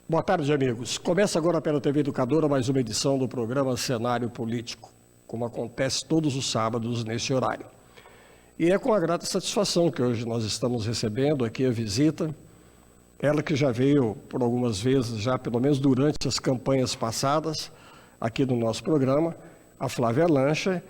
Boa tarde, amigos. Começa agora pela TV Educadora mais uma edição do programa Cenário Político, como acontece todos os sábados nesse horário. E é com a grata satisfação que hoje nós estamos recebendo aqui a visita, ela que já veio por algumas vezes, já pelo menos durante as campanhas passadas, aqui no nosso programa, a Flávia Lancha,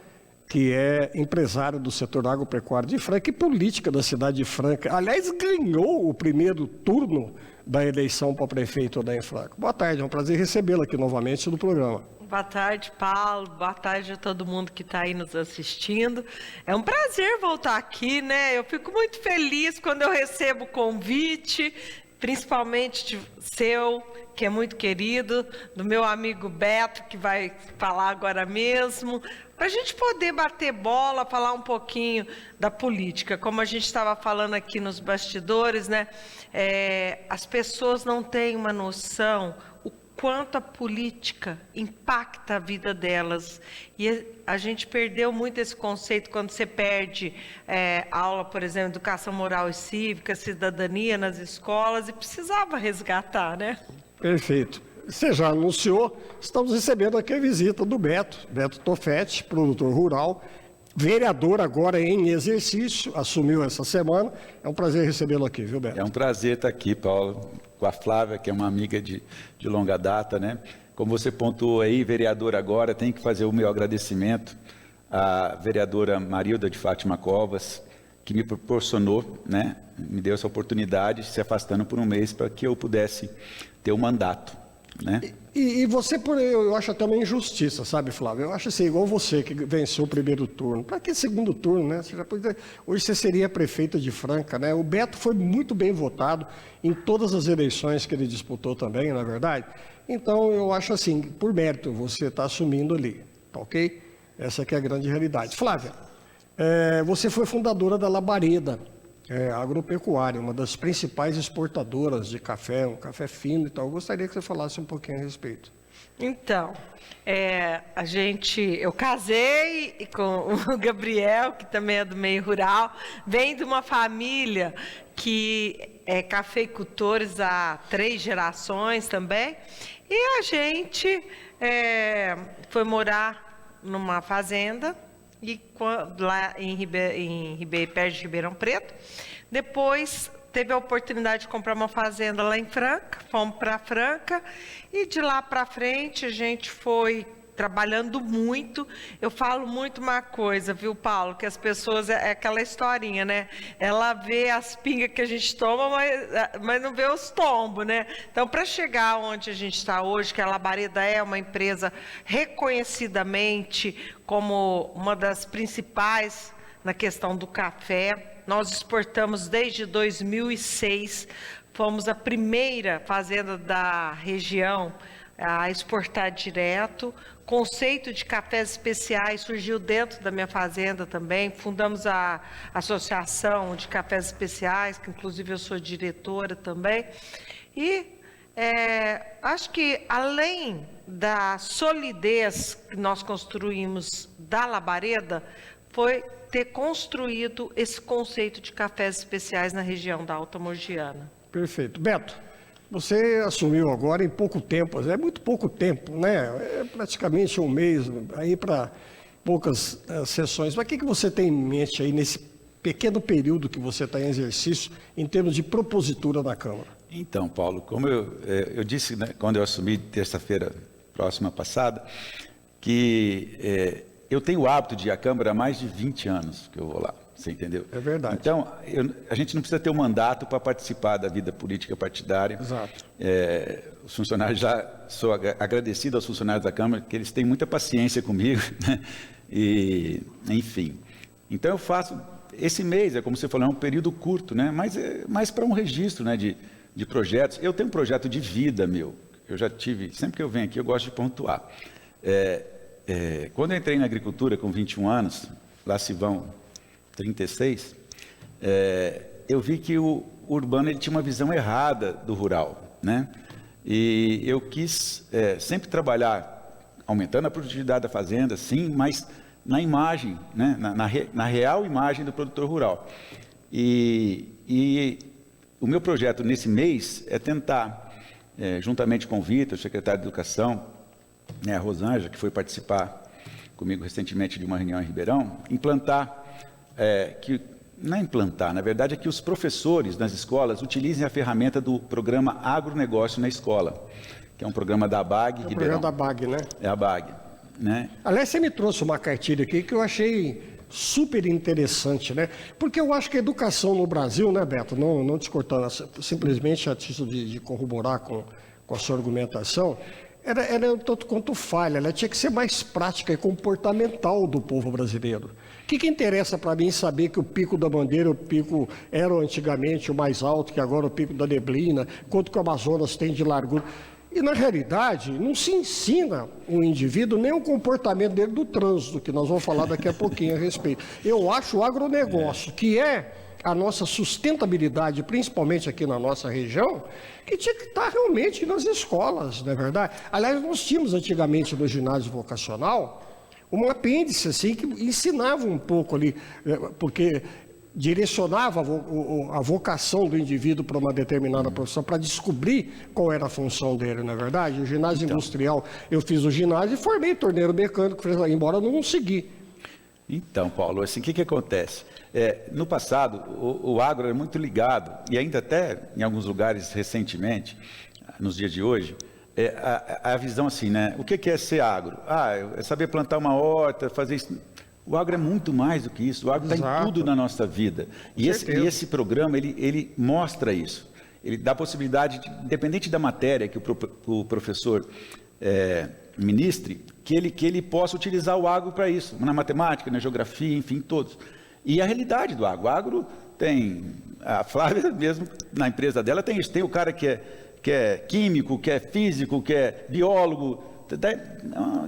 que é empresária do setor agropecuário de Franca e política da cidade de Franca. Aliás, ganhou o primeiro turno da eleição para prefeito da Franca. Boa tarde, é um prazer recebê-la aqui novamente no programa. Boa tarde, Paulo. Boa tarde a todo mundo que está aí nos assistindo. É um prazer voltar aqui, né? Eu fico muito feliz quando eu recebo o convite, principalmente de seu, que é muito querido, do meu amigo Beto, que vai falar agora mesmo, para a gente poder bater bola, falar um pouquinho da política. Como a gente estava falando aqui nos bastidores, né? As pessoas não têm uma noção o quanto a política impacta a vida delas. E a gente perdeu muito esse conceito quando você perde aula, por exemplo, educação moral e cívica, cidadania nas escolas, e precisava resgatar, né? Perfeito. Você já anunciou, estamos recebendo aqui a visita do Beto Tofetti, produtor rural, vereador agora em exercício, assumiu essa semana. É um prazer recebê-lo aqui, viu, Beto? É um prazer estar aqui, Paulo, com a Flávia, que é uma amiga de longa data, né? Como você pontuou aí, vereador agora, tem que fazer o meu agradecimento à vereadora Marilda de Fátima Covas, que me proporcionou, né? Me deu essa oportunidade, se afastando por um mês, para que eu pudesse ter um mandato. Né? E você, eu acho até uma injustiça, sabe, Flávio? Eu acho assim, igual você que venceu o primeiro turno. Para que segundo turno, né? Hoje você seria prefeito de Franca, né? O Beto foi muito bem votado em todas as eleições que ele disputou também, na verdade. Então, eu acho assim, por mérito, você está assumindo ali, tá ok? Essa que é a grande realidade. Flávia, você foi fundadora da Labareda, agropecuária, uma das principais exportadoras de café, um café fino e tal. Eu gostaria que você falasse um pouquinho a respeito. Então, eu casei com o Gabriel, que também é do meio rural, vem de uma família que é cafeicultores há 3 gerações também, e a gente foi morar numa fazenda, lá perto de Ribeirão Preto. Depois teve a oportunidade de comprar uma fazenda lá em Franca, fomos para Franca, e de lá para frente a gente foi trabalhando muito. Eu falo muito uma coisa, viu, Paulo, que as pessoas, é aquela historinha, né? Ela vê as pingas que a gente toma, mas não vê os tombos, né? Então, para chegar onde a gente está hoje, que a Labareda é uma empresa reconhecidamente como uma das principais na questão do café, nós exportamos desde 2006, fomos a primeira fazenda da região a exportar direto. Conceito de cafés especiais surgiu dentro da minha fazenda também. Fundamos a Associação de Cafés Especiais, que inclusive eu sou diretora também. E acho que além da solidez que nós construímos da Labareda, foi ter construído esse conceito de cafés especiais na região da Alta Mogiana. Perfeito. Beto, você assumiu agora em pouco tempo, é muito pouco tempo, né? É praticamente um mês, aí para poucas sessões. Mas o que você tem em mente aí nesse pequeno período que você está em exercício, em termos de propositura da Câmara? Então, Paulo, como eu disse, né, quando eu assumi terça-feira próxima passada, que eu tenho o hábito de ir à Câmara há mais de 20 anos que eu vou lá. Você entendeu? É verdade. Então, a gente não precisa ter um mandato para participar da vida política partidária. Exato. Os funcionários, sou agradecido aos funcionários da Câmara, que eles têm muita paciência comigo, né? E, enfim. Então, eu faço, esse mês, como você falou, é um período curto, né? Mas é mais para um registro, né? de projetos. Eu tenho um projeto de vida meu, eu já tive, sempre que eu venho aqui, eu gosto de pontuar. Quando eu entrei na agricultura com 21 anos, lá se vão 36, eu vi que o urbano ele tinha uma visão errada do rural, né? E eu quis sempre trabalhar aumentando a produtividade da fazenda, sim, mas na imagem, né? na real imagem do produtor rural. E o meu projeto nesse mês é tentar juntamente com o Vitor, secretário de Educação, né, a Rosângela, que foi participar comigo recentemente de uma reunião em Ribeirão, na verdade é que os professores nas escolas utilizem a ferramenta do programa Agronegócio na Escola, que é um programa da ABAG. É o programa da ABAG, né? É a ABAG, né? Aliás, você me trouxe uma cartilha aqui que eu achei super interessante, né? Porque eu acho que a educação no Brasil, né, Beto, não te cortando, simplesmente a título de corroborar com a sua argumentação, era tanto quanto falha, ela tinha que ser mais prática e comportamental do povo brasileiro. O que interessa para mim saber que o Pico da Bandeira, o pico era antigamente o mais alto, que agora é o Pico da Neblina, quanto que o Amazonas tem de largura? E, na realidade, não se ensina o indivíduo nem o comportamento dele do trânsito, que nós vamos falar daqui a pouquinho a respeito. Eu acho o agronegócio, que é a nossa sustentabilidade, principalmente aqui na nossa região, que tinha que estar realmente nas escolas, não é verdade? Aliás, nós tínhamos antigamente no ginásio vocacional um apêndice assim, que ensinava um pouco ali, porque direcionava a vocação do indivíduo para uma determinada profissão, para descobrir qual era a função dele, não é verdade? O ginásio industrial, eu fiz o ginásio e formei torneiro mecânico, embora não segui. Então, Paulo, assim, o que acontece? No passado, o agro era muito ligado, e ainda até em alguns lugares recentemente, nos dias de hoje, a visão assim, né? O que é ser agro? É saber plantar uma horta, fazer isso. O agro é muito mais do que isso, o agro está em tudo na nossa vida. E esse programa, ele mostra isso. Ele dá a possibilidade, independente da matéria que o professor ministre, que ele possa utilizar o agro para isso, na matemática, na geografia, enfim, todos. E a realidade do agro. O agro tem, a Flávia mesmo, na empresa dela, tem isso. Tem o cara que é químico, que é físico, que é biólogo.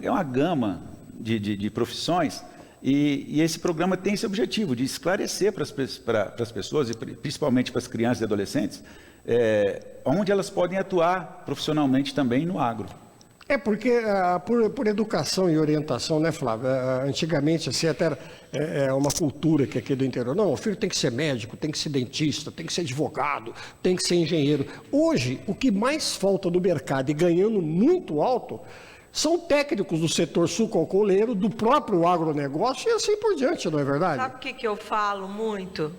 É uma gama de profissões. E esse programa tem esse objetivo de esclarecer para as pessoas, e principalmente para as crianças e adolescentes, onde elas podem atuar profissionalmente também no agro. Porque por educação e orientação, né, Flávio? Antigamente, assim, até era uma cultura que aqui do interior. Não, o filho tem que ser médico, tem que ser dentista, tem que ser advogado, tem que ser engenheiro. Hoje, o que mais falta no mercado e ganhando muito alto são técnicos do setor sucroalcooleiro, do próprio agronegócio e assim por diante, não é verdade? Sabe o que eu falo muito?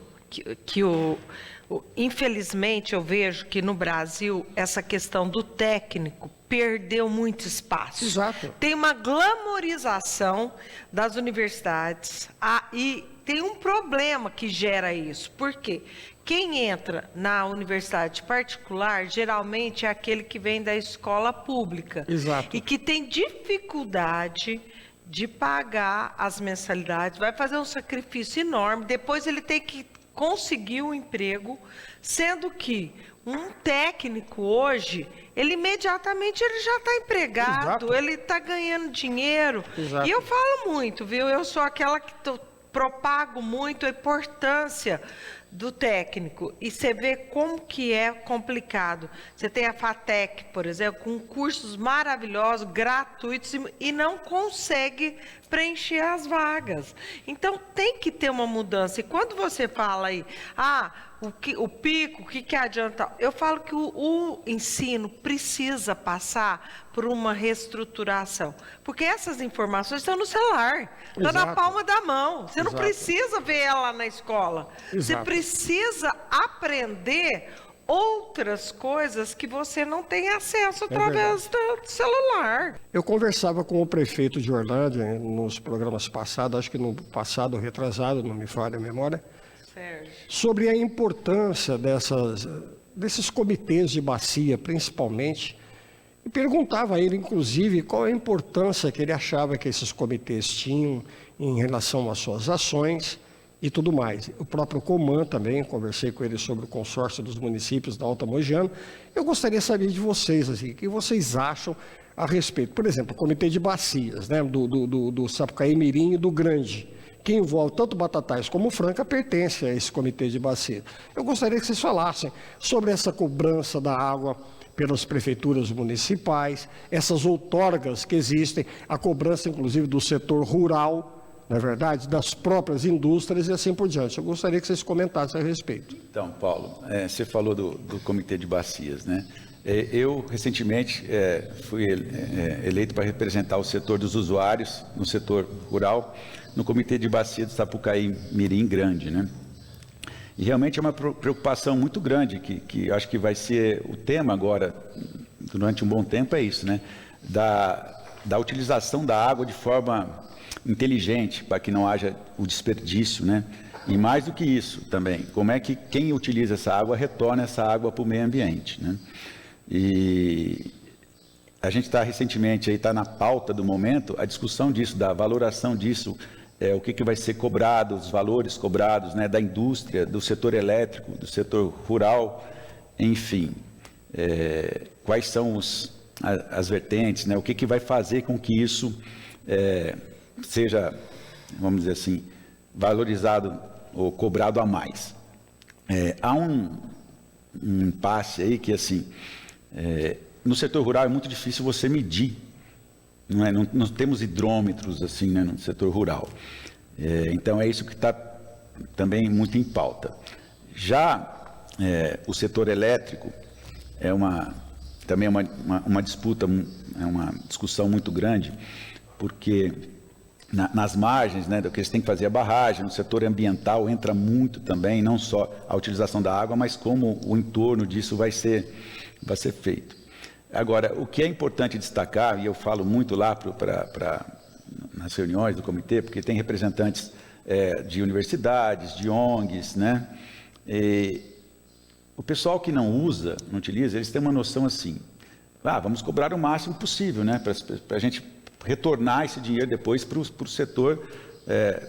Infelizmente, eu vejo que no Brasil essa questão do técnico perdeu muito espaço. Exato. Tem uma glamorização das universidades e tem um problema que gera isso. Por quê? Quem entra na universidade particular, geralmente é aquele que vem da escola pública. Exato. E que tem dificuldade de pagar as mensalidades, vai fazer um sacrifício enorme, depois ele tem que conseguir um emprego, sendo que um técnico hoje, ele imediatamente ele já está empregado, Exato. Ele está ganhando dinheiro. Exato. E eu falo muito, viu? Eu sou aquela que propago muito a importância do técnico. E você vê como que é complicado. Você tem a FATEC, por exemplo, com cursos maravilhosos, gratuitos, e não consegue preencher as vagas. Então, tem que ter uma mudança. E quando você fala aí, o pico, o que adianta? Eu falo que o ensino precisa passar por uma reestruturação. Porque essas informações estão no celular, estão na palma da mão. Você não precisa ver ela na escola. Exato. Você precisa aprender outras coisas que você não tem acesso através do celular. Eu conversava com o prefeito de Orlândia nos programas passados, acho que no passado retrasado, não me falha a memória, Sérgio, sobre a importância desses comitês de bacia, principalmente, e perguntava a ele, inclusive, qual a importância que ele achava que esses comitês tinham em relação às suas ações e tudo mais. O próprio Coman também, conversei com ele sobre o consórcio dos municípios da Alta Mogiana. Eu gostaria de saber de vocês, assim, o que vocês acham a respeito. Por exemplo, o comitê de bacias, né, do Sapucaí Mirim e do Grande, que envolve tanto Batatais como Franca, pertence a esse comitê de bacia. Eu gostaria que vocês falassem sobre essa cobrança da água pelas prefeituras municipais, essas outorgas que existem, a cobrança inclusive do setor rural, não é verdade? Das próprias indústrias e assim por diante. Eu gostaria que vocês comentassem a respeito. Então, Paulo, você falou do Comitê de Bacias, né? Eu, recentemente, fui eleito para representar o setor dos usuários, no setor rural, no Comitê de Bacia do Sapucaí Mirim Grande, né? E realmente é uma preocupação muito grande, que acho que vai ser o tema agora, durante um bom tempo, é isso, né? Da utilização da água de forma inteligente, para que não haja o desperdício, né? E mais do que isso também, como é que quem utiliza essa água retorna essa água para o meio ambiente, né? E a gente recentemente, está na pauta do momento, a discussão disso, da valoração disso, o que vai ser cobrado, os valores cobrados, né, da indústria, do setor elétrico, do setor rural, enfim, quais são as vertentes, né, o que vai fazer com que isso seja, vamos dizer assim, valorizado ou cobrado a mais. Há um impasse aí que, assim, no setor rural é muito difícil você medir, não temos hidrômetros assim, né, no setor rural. Então é isso que está também muito em pauta. Já o setor elétrico também é uma disputa, é uma discussão muito grande, porque nas margens, né, do que eles têm que fazer a barragem, no setor ambiental entra muito também, não só a utilização da água, mas como o entorno disso vai ser feito. Agora, o que é importante destacar, e eu falo muito lá nas reuniões do comitê, porque tem representantes de universidades, de ONGs, né? E o pessoal que não utiliza, eles têm uma noção assim, vamos cobrar o máximo possível, né? Para a gente retornar esse dinheiro depois para o setor,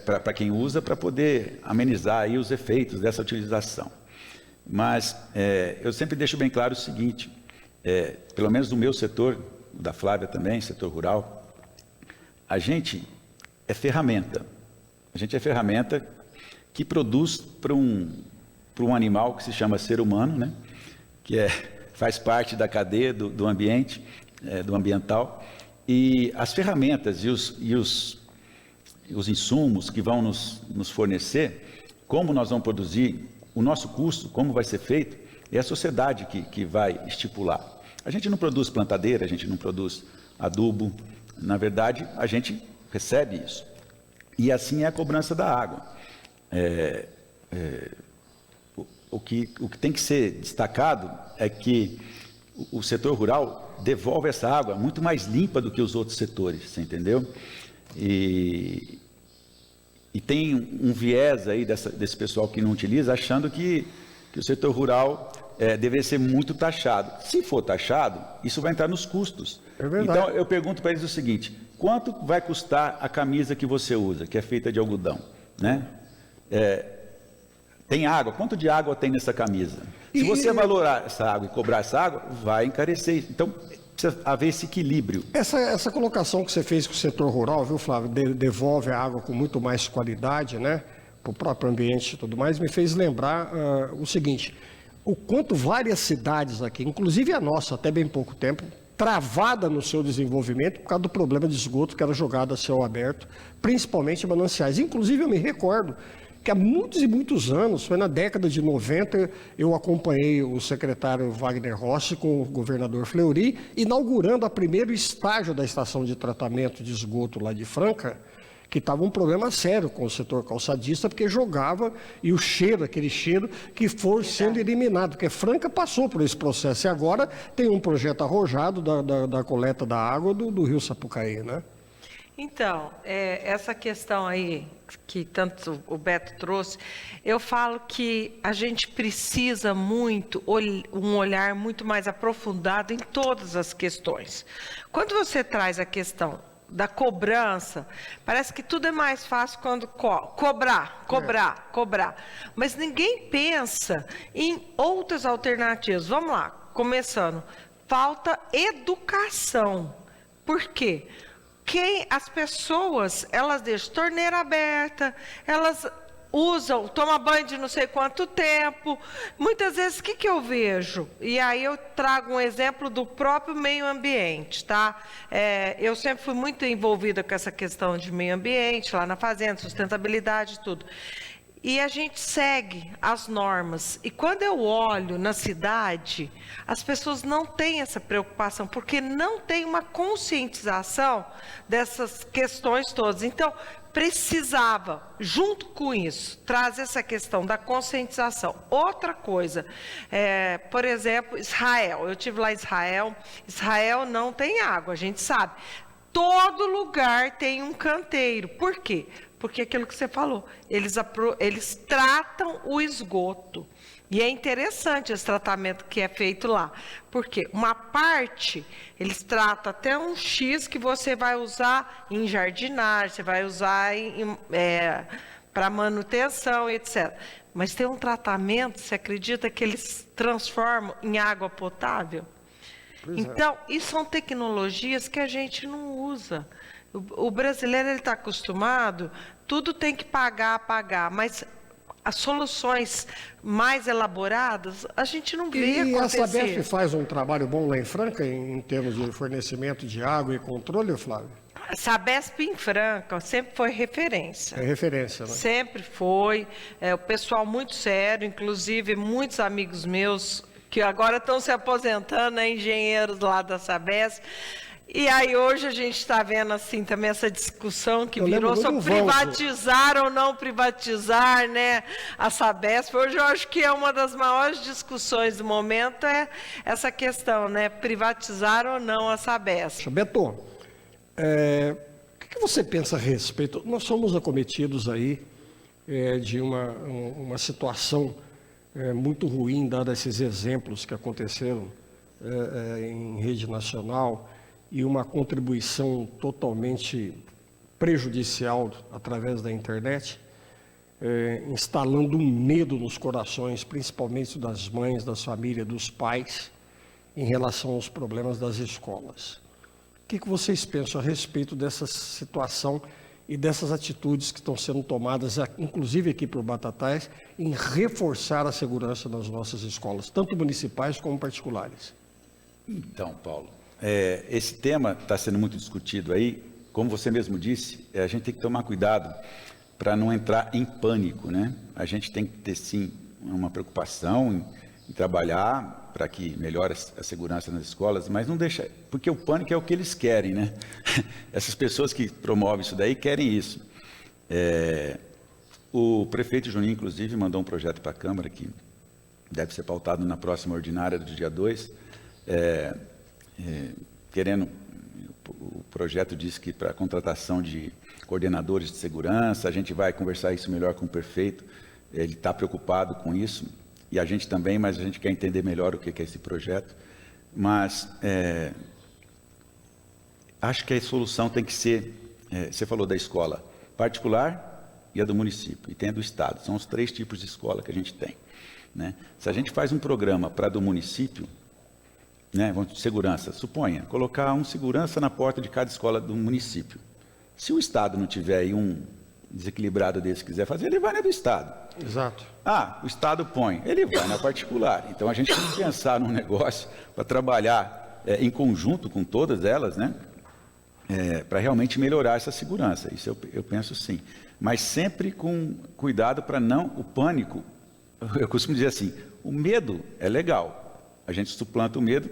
para quem usa, para poder amenizar aí os efeitos dessa utilização. Mas eu sempre deixo bem claro o seguinte, pelo menos no meu setor, da Flávia também, setor rural, a gente é ferramenta. A gente é ferramenta que produz para um animal que se chama ser humano, né? Que faz parte da cadeia do ambiente, do ambiental, e as ferramentas e os insumos que vão nos fornecer, como nós vamos produzir, o nosso custo, como vai ser feito, é a sociedade que vai estipular. A gente não produz plantadeira, a gente não produz adubo, na verdade, a gente recebe isso. E assim é a cobrança da água. O que tem que ser destacado é que o setor rural devolve essa água muito mais limpa do que os outros setores, você entendeu? E tem um viés aí desse pessoal que não utiliza, achando que o setor rural deveria ser muito taxado. Se for taxado, isso vai entrar nos custos. É verdade. Então, eu pergunto para eles o seguinte, quanto vai custar a camisa que você usa, que é feita de algodão, né? Tem água? Quanto de água tem nessa camisa? Se você valorar essa água e cobrar essa água, vai encarecer isso. Então, precisa haver esse equilíbrio. Essa colocação que você fez com o setor rural, viu, Flávio, devolve a água com muito mais qualidade, né, para o próprio ambiente e tudo mais, me fez lembrar o seguinte, o quanto várias cidades aqui, inclusive a nossa, até bem pouco tempo, travada no seu desenvolvimento por causa do problema de esgoto que era jogado a céu aberto, principalmente em mananciais. Inclusive, eu me recordo que há muitos e muitos anos, foi na década de 90, eu acompanhei o secretário Wagner Rossi com o governador Fleury, inaugurando a primeiro estágio da estação de tratamento de esgoto lá de Franca, que estava um problema sério com o setor calçadista, porque jogava, e o cheiro, aquele cheiro, que foi sendo eliminado, porque Franca passou por esse processo, e agora tem um projeto arrojado da coleta da água do rio Sapucaí, né? Então, essa questão aí, que tanto o Beto trouxe, eu falo que a gente precisa muito, um olhar muito mais aprofundado em todas as questões. Quando você traz a questão da cobrança, parece que tudo é mais fácil quando cobrar. Mas ninguém pensa em outras alternativas. Vamos lá, começando. Falta educação. Por quê? As pessoas, elas deixam torneira aberta, elas usam, toma banho de não sei quanto tempo. Muitas vezes, o que eu vejo? E aí eu trago um exemplo do próprio meio ambiente, tá? Eu sempre fui muito envolvida com essa questão de meio ambiente, lá na fazenda, sustentabilidade e tudo. E a gente segue as normas. E quando eu olho na cidade, as pessoas não têm essa preocupação, porque não tem uma conscientização dessas questões todas. Então, precisava, junto com isso, trazer essa questão da conscientização. Outra coisa, por exemplo, Israel. Eu estive lá em Israel. Israel não tem água, a gente sabe. Todo lugar tem um canteiro. Por quê? Porque aquilo que você falou, eles tratam o esgoto. E é interessante esse tratamento que é feito lá. Porque uma parte, eles tratam até um X que você vai usar em jardinagem, você vai usar para manutenção, etc. Mas tem um tratamento, você acredita que eles transformam em água potável? Então, isso são tecnologias que a gente não usa. O brasileiro está acostumado, tudo tem que pagar, mas as soluções mais elaboradas, a gente não vê acontecer. E a Sabesp faz um trabalho bom lá em Franca, em termos de fornecimento de água e controle, Flávio? A Sabesp em Franca sempre foi referência. É referência, né? Sempre foi. O pessoal muito sério, inclusive muitos amigos meus que agora estão se aposentando, engenheiros lá da Sabesp. E aí hoje a gente está vendo assim também essa discussão que virou sobre privatizar ou não privatizar, né, a Sabesp. Hoje eu acho que é uma das maiores discussões do momento essa questão, né, privatizar ou não a Sabesp. Beto, o que você pensa a respeito? Nós somos acometidos aí de uma situação muito ruim, dada esses exemplos que aconteceram em rede nacional, e uma contribuição totalmente prejudicial através da internet, instalando um medo nos corações, principalmente das mães, das famílias, dos pais, em relação aos problemas das escolas. O que vocês pensam a respeito dessa situação e dessas atitudes que estão sendo tomadas, inclusive aqui por Batatais, em reforçar a segurança nas nossas escolas, tanto municipais como particulares? Então, Paulo, esse tema está sendo muito discutido aí. Como você mesmo disse, a gente tem que tomar cuidado para não entrar em pânico, né? A gente tem que ter, sim, uma preocupação em trabalhar para que melhore a segurança nas escolas, mas não deixa, porque o pânico é o que eles querem, né? Essas pessoas que promovem isso daí querem isso. O prefeito Juninho, inclusive, mandou um projeto para a Câmara que deve ser pautado na próxima ordinária do dia 2, o projeto diz que para a contratação de coordenadores de segurança, a gente vai conversar isso melhor com o prefeito, ele está preocupado com isso, e a gente também, mas a gente quer entender melhor o que é esse projeto. Mas acho que a solução tem que ser, você falou da escola particular e a do município, e tem a do Estado, são os 3 tipos de escola que a gente tem, né? Se a gente faz um programa para a do município, né, segurança, suponha, colocar um segurança na porta de cada escola do município. Se o Estado não tiver aí um desequilibrado desse quiser fazer, ele vai na do Estado. Exato. O Estado põe, ele vai na particular. Então a gente tem que pensar num negócio para trabalhar em conjunto com todas elas, né, para realmente melhorar essa segurança. Isso eu penso sim. Mas sempre com cuidado para não, o pânico, eu costumo dizer assim, o medo é legal. A gente suplanta o medo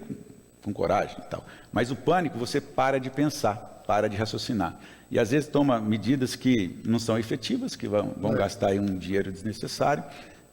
com coragem e tal. Mas o pânico, você para de pensar, para de raciocinar. E às vezes toma medidas que não são efetivas, que vão gastar aí um dinheiro desnecessário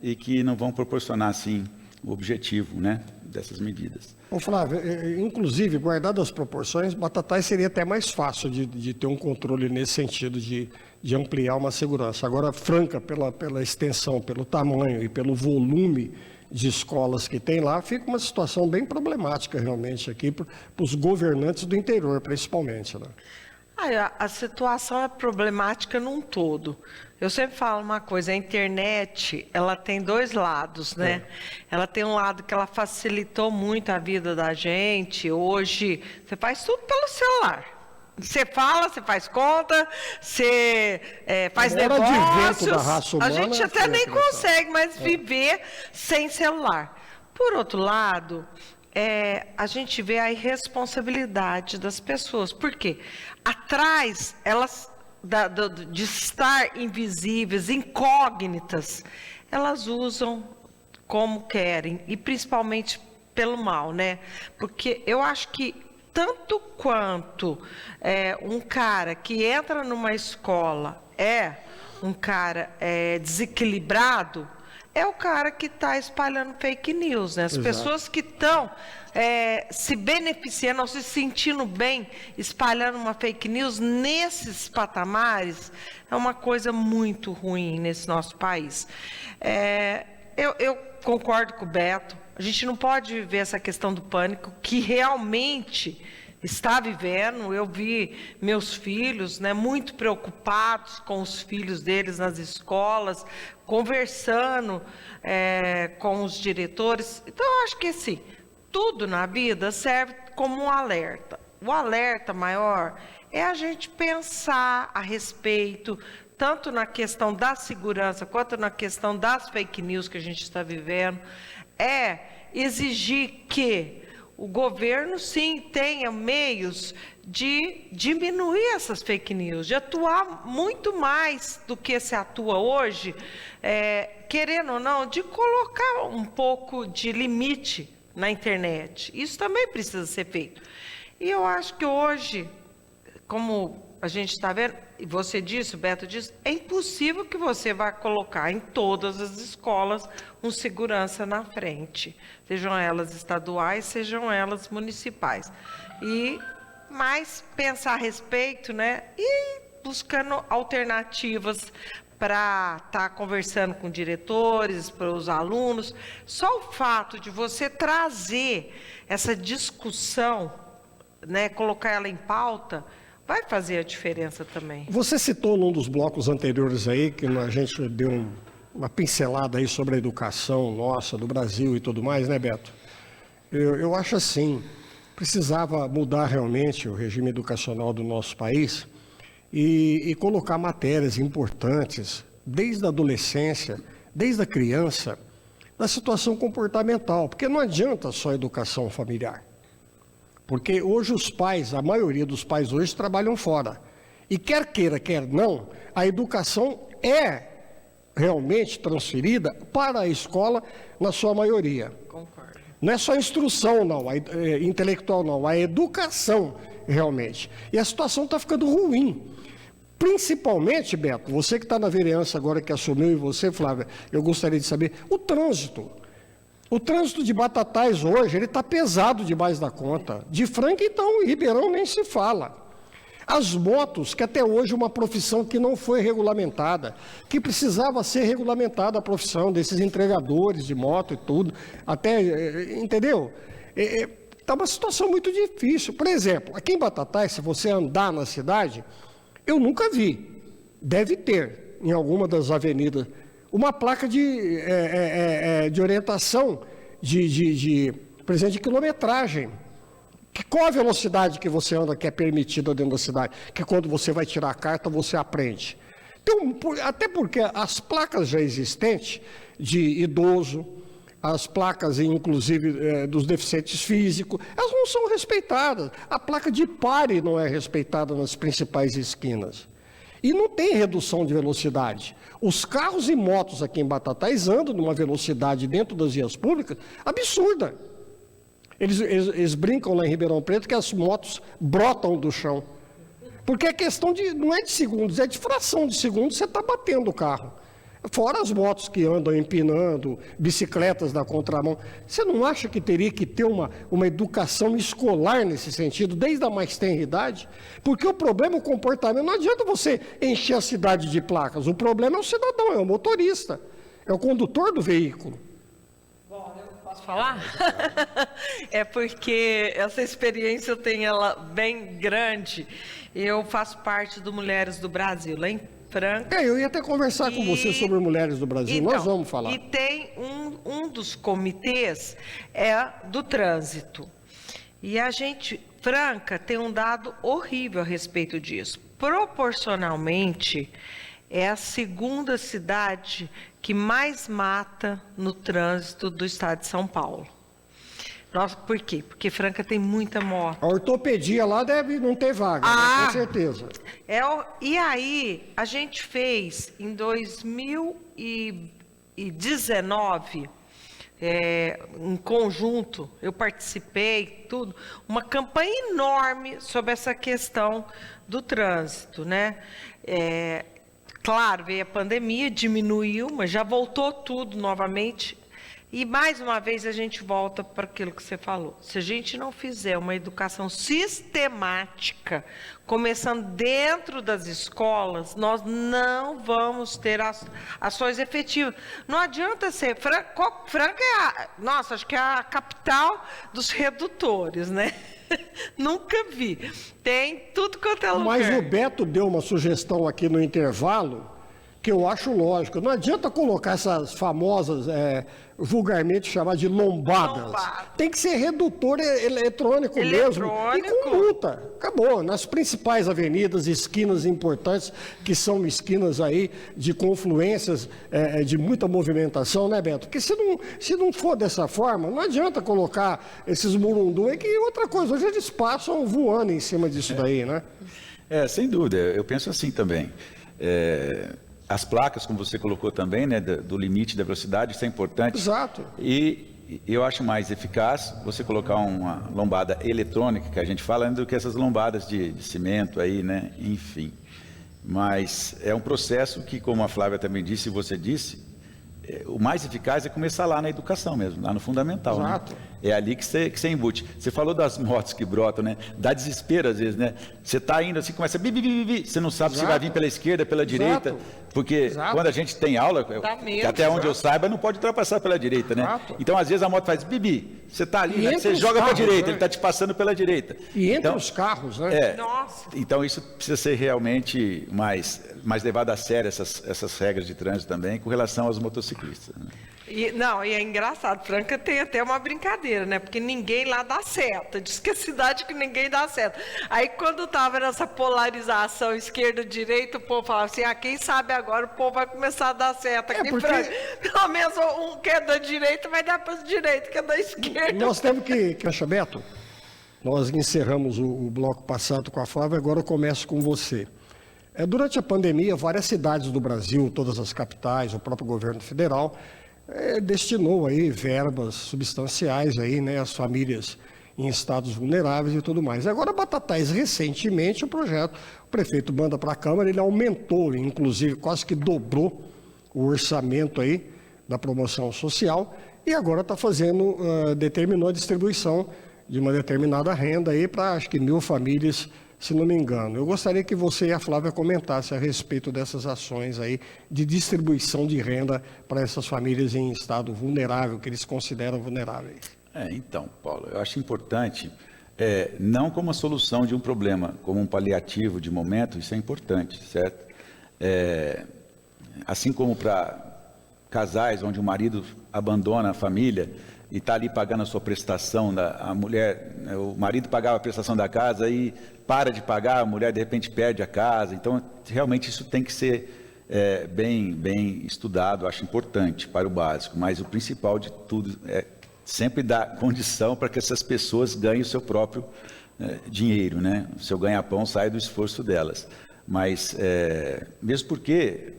e que não vão proporcionar, assim, o objetivo, né, dessas medidas. Ô Flávio, inclusive, guardado as proporções, Batatais seria até mais fácil de ter um controle nesse sentido de ampliar uma segurança. Agora, Franca, pela extensão, pelo tamanho e pelo volume de escolas que tem lá, fica uma situação bem problemática realmente aqui para os governantes do interior, principalmente, né? A situação é problemática num todo. Eu sempre falo uma coisa, a internet, ela tem 2 lados, né? Ela tem um lado que ela facilitou muito a vida da gente. Hoje, você faz tudo pelo celular, Você fala, você faz conta, você faz Era advento negócios. da raça humana, A gente até foi nem a criação. consegue mais viver sem celular. Por outro lado, a gente vê a irresponsabilidade das pessoas. Por quê? Atrás, elas de estar invisíveis, incógnitas, elas usam como querem, e principalmente pelo mal, né? Porque eu acho que tanto quanto um cara que entra numa escola um cara desequilibrado, é o cara que está espalhando fake news, né? As Exato. pessoas que estão se beneficiando, ou se sentindo bem, espalhando uma fake news nesses patamares, é uma coisa muito ruim nesse nosso país. Eu concordo com o Beto, a gente não pode viver essa questão do pânico, que realmente está vivendo. Eu vi meus filhos, né, muito preocupados com os filhos deles nas escolas, conversando com os diretores. Então, eu acho que assim, tudo na vida serve como um alerta. O alerta maior é a gente pensar a respeito, tanto na questão da segurança, quanto na questão das fake news que a gente está vivendo, exigir que o governo, sim, tenha meios de diminuir essas fake news, de atuar muito mais do que se atua hoje, querendo ou não, de colocar um pouco de limite na internet. Isso também precisa ser feito. E eu acho que hoje, como a gente está vendo, e você disse, o Beto disse, é impossível que você vá colocar em todas as escolas um segurança na frente, sejam elas estaduais, sejam elas municipais. Mas pensar a respeito, né, e buscando alternativas para estar conversando com diretores, para os alunos. Só o fato de você trazer essa discussão, né, colocar ela em pauta, vai fazer a diferença também. Você citou num dos blocos anteriores aí, que a gente deu uma pincelada aí sobre a educação nossa, do Brasil e tudo mais, né, Beto? Eu acho assim, precisava mudar realmente o regime educacional do nosso país e colocar matérias importantes, desde a adolescência, desde a criança, da situação comportamental, porque não adianta só educação familiar. Porque hoje os pais, a maioria dos pais hoje trabalham fora. E quer queira, quer não, a educação é realmente transferida para a escola na sua maioria. Concordo. Não é só instrução, não, intelectual, não, a educação realmente. E a situação está ficando ruim. Principalmente, Beto, você que está na vereança agora que assumiu, e você, Flávia, eu gostaria de saber, o trânsito. O trânsito de Batatais hoje, ele está pesado demais da conta. De Franca, então, Ribeirão nem se fala. As motos, que até hoje é uma profissão que não foi regulamentada, que precisava ser regulamentada a profissão desses entregadores de moto e tudo, até, entendeu? Está uma situação muito difícil. Por exemplo, aqui em Batatais, se você andar na cidade, eu nunca vi, deve ter, em alguma das avenidas, uma placa de orientação por exemplo, de quilometragem. Qual a velocidade que você anda que é permitida dentro da cidade? Que quando você vai tirar a carta, você aprende. Então, até porque as placas já existentes de idoso, as placas, inclusive, dos deficientes físicos, elas não são respeitadas. A placa de pare não é respeitada nas principais esquinas. E não tem redução de velocidade. Os carros e motos aqui em Batatais andam numa velocidade dentro das vias públicas absurda. Eles brincam lá em Ribeirão Preto que as motos brotam do chão. Porque a questão não é de segundos, é de fração de segundos, você está batendo o carro. Fora as motos que andam empinando, bicicletas da contramão. Você não acha que teria que ter uma educação escolar nesse sentido, desde a mais tenra idade? Porque o problema é o comportamento. Não adianta você encher a cidade de placas. O problema é o cidadão, é o motorista, é o condutor do veículo. Bom, eu posso falar? É porque essa experiência eu tenho ela bem grande. Eu faço parte do Mulheres do Brasil, lá em Franca. Eu ia até conversar com você sobre Mulheres do Brasil, então, nós vamos falar. E tem um dos comitês do trânsito. E a gente Franca tem um dado horrível a respeito disso. Proporcionalmente, é a segunda cidade que mais mata no trânsito do estado de São Paulo. Nossa, por quê? Porque Franca tem muita moto. A ortopedia lá deve não ter vaga, né? Com certeza. E aí, a gente fez em 2019, em conjunto, eu participei, tudo, uma campanha enorme sobre essa questão do trânsito, né? Claro, veio a pandemia, diminuiu, mas já voltou tudo novamente. E mais uma vez a gente volta para aquilo que você falou. Se a gente não fizer uma educação sistemática, começando dentro das escolas, nós não vamos ter ações efetivas. Não adianta ser... Franca nossa, acho que é a capital dos redutores, né? Nunca vi. Tem tudo quanto é lugar. Mas o Beto deu uma sugestão aqui no intervalo, que eu acho lógico. Não adianta colocar essas famosas, vulgarmente chamadas de lombadas. Tem que ser redutor eletrônico mesmo. E com multa. Acabou. Nas principais avenidas, esquinas importantes, que são esquinas aí de confluências, de muita movimentação, né, Beto? Porque se não for dessa forma, não adianta colocar esses murundu aí, que outra coisa, hoje eles passam voando em cima disso daí, né? Sem dúvida. Eu penso assim também. As placas, como você colocou também, né, do limite da velocidade, isso é importante. Exato. E eu acho mais eficaz você colocar uma lombada eletrônica, que a gente fala, do que essas lombadas de cimento aí, né, enfim. Mas é um processo que, como a Flávia também disse e você disse, o mais eficaz é começar lá na educação mesmo, lá no fundamental. Exato. Né? É ali que você embute. Você falou das motos que brotam, né? Dá desespero às vezes, né? Você está indo assim, começa a bi, você não sabe se vai vir pela esquerda, pela direita, porque quando a gente tem aula, que até onde eu saiba, não pode ultrapassar pela direita, né? Então, às vezes a moto faz bibi, você está ali, né? Você joga para a direita, ele está te passando pela direita. E entre os carros, né? Nossa. Então, isso precisa ser realmente mais levado a sério, essas regras de trânsito também, com relação aos motociclistas. Né? E é engraçado, Franca tem até uma brincadeira, né? Porque ninguém lá dá seta. Diz que é cidade que ninguém dá seta. Aí quando tava nessa polarização esquerda-direita, o povo falava assim, quem sabe agora o povo vai começar a dar seta aqui em Franca. Pelo menos um que é da direita vai dar para a direita, que é da esquerda. Nós temos que achar, Beto, nós encerramos o bloco passado com a Flávia, agora eu começo com você. Durante a pandemia, várias cidades do Brasil, todas as capitais, o próprio governo federal, destinou aí verbas substanciais aí, né, às famílias em estados vulneráveis e tudo mais. Agora, Batatais, recentemente, o prefeito manda para a Câmara, ele aumentou, inclusive quase que dobrou o orçamento aí da promoção social e agora está fazendo, determinou a distribuição de uma determinada renda aí para, acho que 1.000 famílias, se não me engano. Eu gostaria que você e a Flávia comentassem a respeito dessas ações aí de distribuição de renda para essas famílias em estado vulnerável, que eles consideram vulneráveis. Então, Paulo, eu acho importante, não como a solução de um problema, como um paliativo de momento, isso é importante, certo? Assim como para casais onde o marido abandona a família e está ali pagando a sua prestação, a mulher, o marido pagava a prestação da casa e para de pagar, a mulher de repente perde a casa. Então, realmente isso tem que ser bem estudado, acho importante para o básico. Mas o principal de tudo é sempre dar condição para que essas pessoas ganhem o seu próprio dinheiro, né? O seu ganha-pão sai do esforço delas. Mas, mesmo porque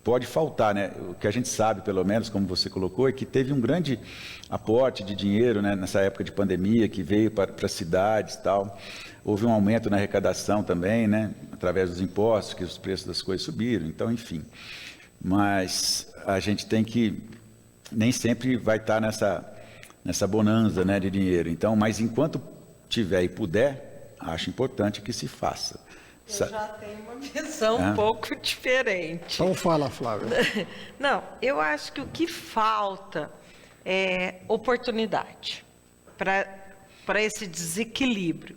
pode faltar, né? O que a gente sabe, pelo menos, como você colocou, é que teve um grande aporte de dinheiro, né, nessa época de pandemia, que veio para as cidades e tal. Houve um aumento na arrecadação também, né, através dos impostos, que os preços das coisas subiram, então, enfim. Mas a gente tem que, nem sempre vai estar nessa bonança, né, de dinheiro. Então, mas enquanto tiver e puder, acho importante que se faça. Eu já tenho uma visão um pouco diferente. Então fala, Flávia. Não, eu acho que o que falta é oportunidade para esse desequilíbrio.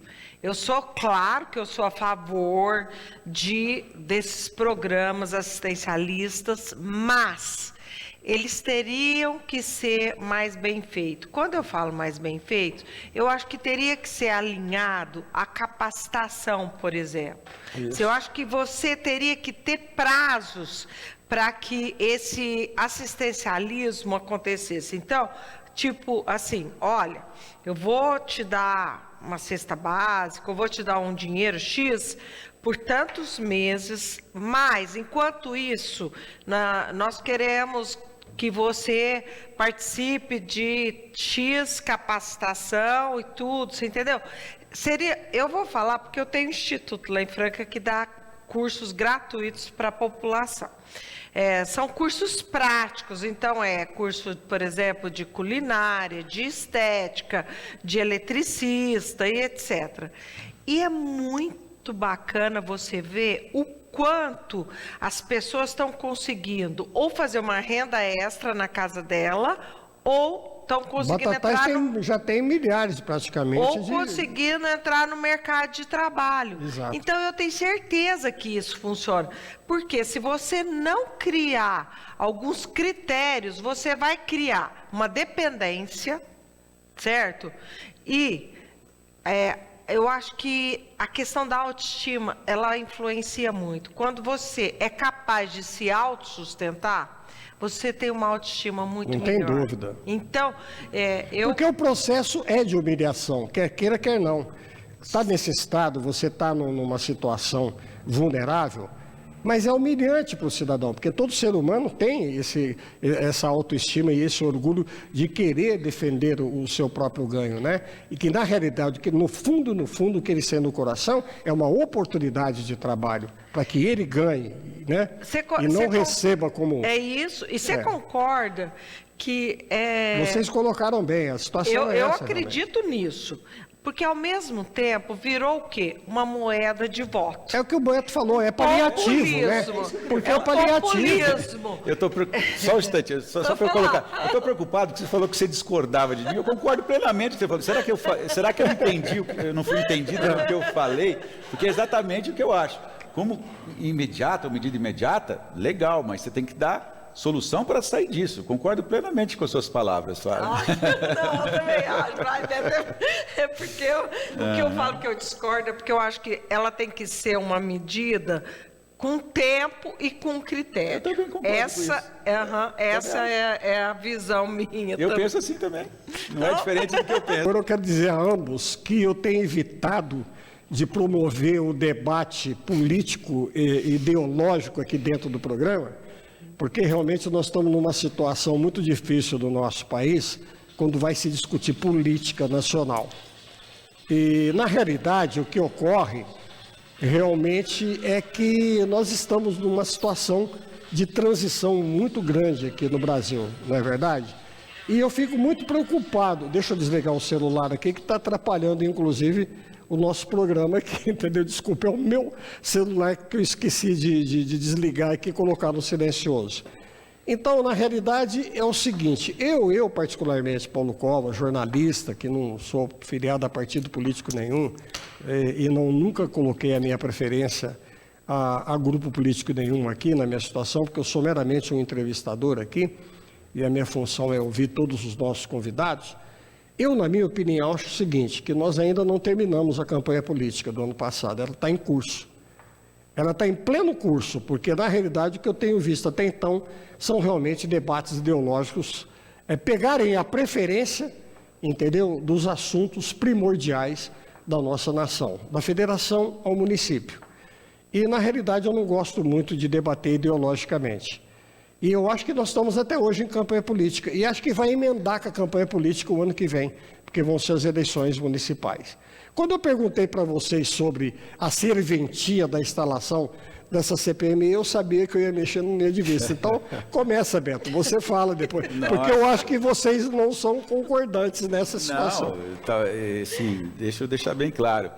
Claro que eu sou a favor desses programas assistencialistas, mas eles teriam que ser mais bem feitos. Quando eu falo mais bem feito, eu acho que teria que ser alinhado à capacitação, por exemplo. Eu acho que você teria que ter prazos para que esse assistencialismo acontecesse. Então, tipo assim, olha, eu vou te dar uma cesta básica, eu vou te dar um dinheiro X por tantos meses, mas, enquanto isso, nós queremos que você participe de X capacitação e tudo, você entendeu? Eu vou falar porque eu tenho um instituto lá em Franca que dá cursos gratuitos para a população. São cursos práticos, então curso, por exemplo, de culinária, de estética, de eletricista e etc. E é muito bacana você ver o quanto as pessoas estão conseguindo ou fazer uma renda extra na casa dela, ou estão conseguindo Batatais já tem milhares praticamente. Ou conseguindo entrar no mercado de trabalho. Exato. Então eu tenho certeza que isso funciona. Porque se você não criar alguns critérios, você vai criar uma dependência, certo? E eu acho que a questão da autoestima, ela influencia muito. Quando você é capaz de se autossustentar, você tem uma autoestima muito melhor. Não tem dúvida. Então, Porque o processo é de humilhação, quer queira, quer não. Está nesse estado, você está numa situação vulnerável, mas é humilhante para o cidadão, porque todo ser humano tem essa autoestima e esse orgulho de querer defender o seu próprio ganho, né? E que, na realidade, que no fundo, o que ele sente no coração é uma oportunidade de trabalho para que ele ganhe, né? E não receba como... É isso. E você concorda que... Vocês colocaram bem, a situação é essa. Eu acredito nisso. Porque, ao mesmo tempo, virou o quê? Uma moeda de voto. É o que o Beto falou, é paliativo, né? Porque é o paliativo. Eu tô só um instante, só para eu colocar. Eu estou preocupado que você falou que você discordava de mim. Eu concordo plenamente com o que você falou. Será que eu entendi? Eu não fui entendido no que eu falei? Porque é exatamente o que eu acho. Como imediata, ou medida imediata, legal, mas você tem que dar solução para sair disso. Concordo plenamente com as suas palavras, Flávia. Não, eu também acho. É porque o que eu falo que eu discordo é porque eu acho que ela tem que ser uma medida com tempo e com critério. Eu também concordo com isso. Essa é a visão minha. Eu penso assim também. Não é diferente do que eu penso. Agora eu quero dizer a ambos que eu tenho evitado de promover o debate político e ideológico aqui dentro do programa, porque realmente nós estamos numa situação muito difícil do nosso país quando vai se discutir política nacional. E, na realidade, o que ocorre realmente é que nós estamos numa situação de transição muito grande aqui no Brasil, não é verdade? E eu fico muito preocupado, deixa eu desligar o celular aqui, que está atrapalhando, inclusive, o nosso programa aqui, entendeu? Desculpa, é o meu celular que eu esqueci de desligar aqui e colocar no silencioso. Então, na realidade, é o seguinte, eu particularmente, Paulo Cova, jornalista, que não sou filiado a partido político nenhum, e nunca coloquei a minha preferência a grupo político nenhum aqui na minha situação, porque eu sou meramente um entrevistador aqui, e a minha função é ouvir todos os nossos convidados. Eu, na minha opinião, acho o seguinte, que nós ainda não terminamos a campanha política do ano passado, ela está em curso. Ela está em pleno curso, porque, na realidade, o que eu tenho visto até então são realmente debates ideológicos, pegarem a preferência, entendeu, dos assuntos primordiais da nossa nação, da federação ao município. E, na realidade, eu não gosto muito de debater ideologicamente. E eu acho que nós estamos até hoje em campanha política. E acho que vai emendar com a campanha política o ano que vem, porque vão ser as eleições municipais. Quando eu perguntei para vocês sobre a serventia da instalação dessa CPMI, eu sabia que eu ia mexer no meio de vista. Então, começa, Beto, você fala depois. Porque eu acho que vocês não são concordantes nessa situação. Não, sim, deixa eu deixar bem claro.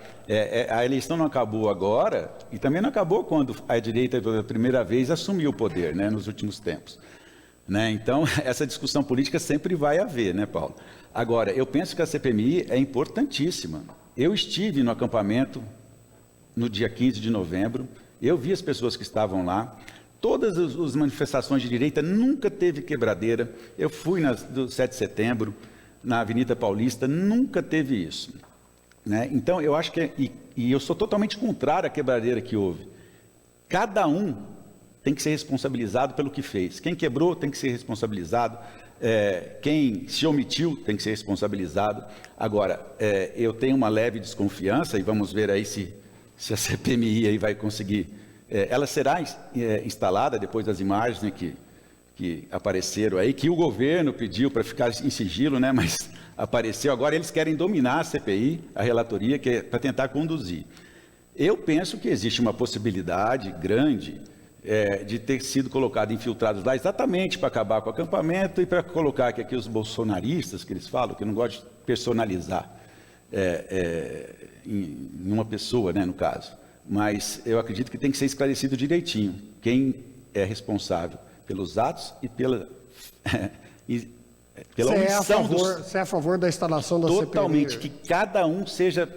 A eleição não acabou agora e também não acabou quando a direita pela primeira vez assumiu o poder, né, nos últimos tempos. Né? Então, essa discussão política sempre vai haver, né, Paulo? Agora, eu penso que a CPMI é importantíssima. Eu estive no acampamento no dia 15 de novembro, eu vi as pessoas que estavam lá, Todas as manifestações de direita nunca teve quebradeira. Eu fui do 7 de setembro, na Avenida Paulista, nunca teve isso. Né? Então, eu acho que... E eu sou totalmente contrário à quebradeira que houve. Cada um tem que ser responsabilizado pelo que fez. Quem quebrou tem que ser responsabilizado. Quem se omitiu tem que ser responsabilizado. Agora, eu tenho uma leve desconfiança, e vamos ver aí se a CPMI aí vai conseguir... ela será instalada depois das imagens, né, que apareceram aí, que o governo pediu para ficar em sigilo, né, mas apareceu. Agora eles querem dominar a CPI, a relatoria, que é para tentar conduzir. Eu penso que existe uma possibilidade grande de ter sido colocado infiltrados lá exatamente para acabar com o acampamento e para colocar aqui os bolsonaristas, que eles falam, que eu não gosto de personalizar em uma pessoa, né, no caso. Mas eu acredito que tem que ser esclarecido direitinho quem é responsável pelos atos e pela omissão Você é a favor da instalação da CPI? Totalmente, que cada um seja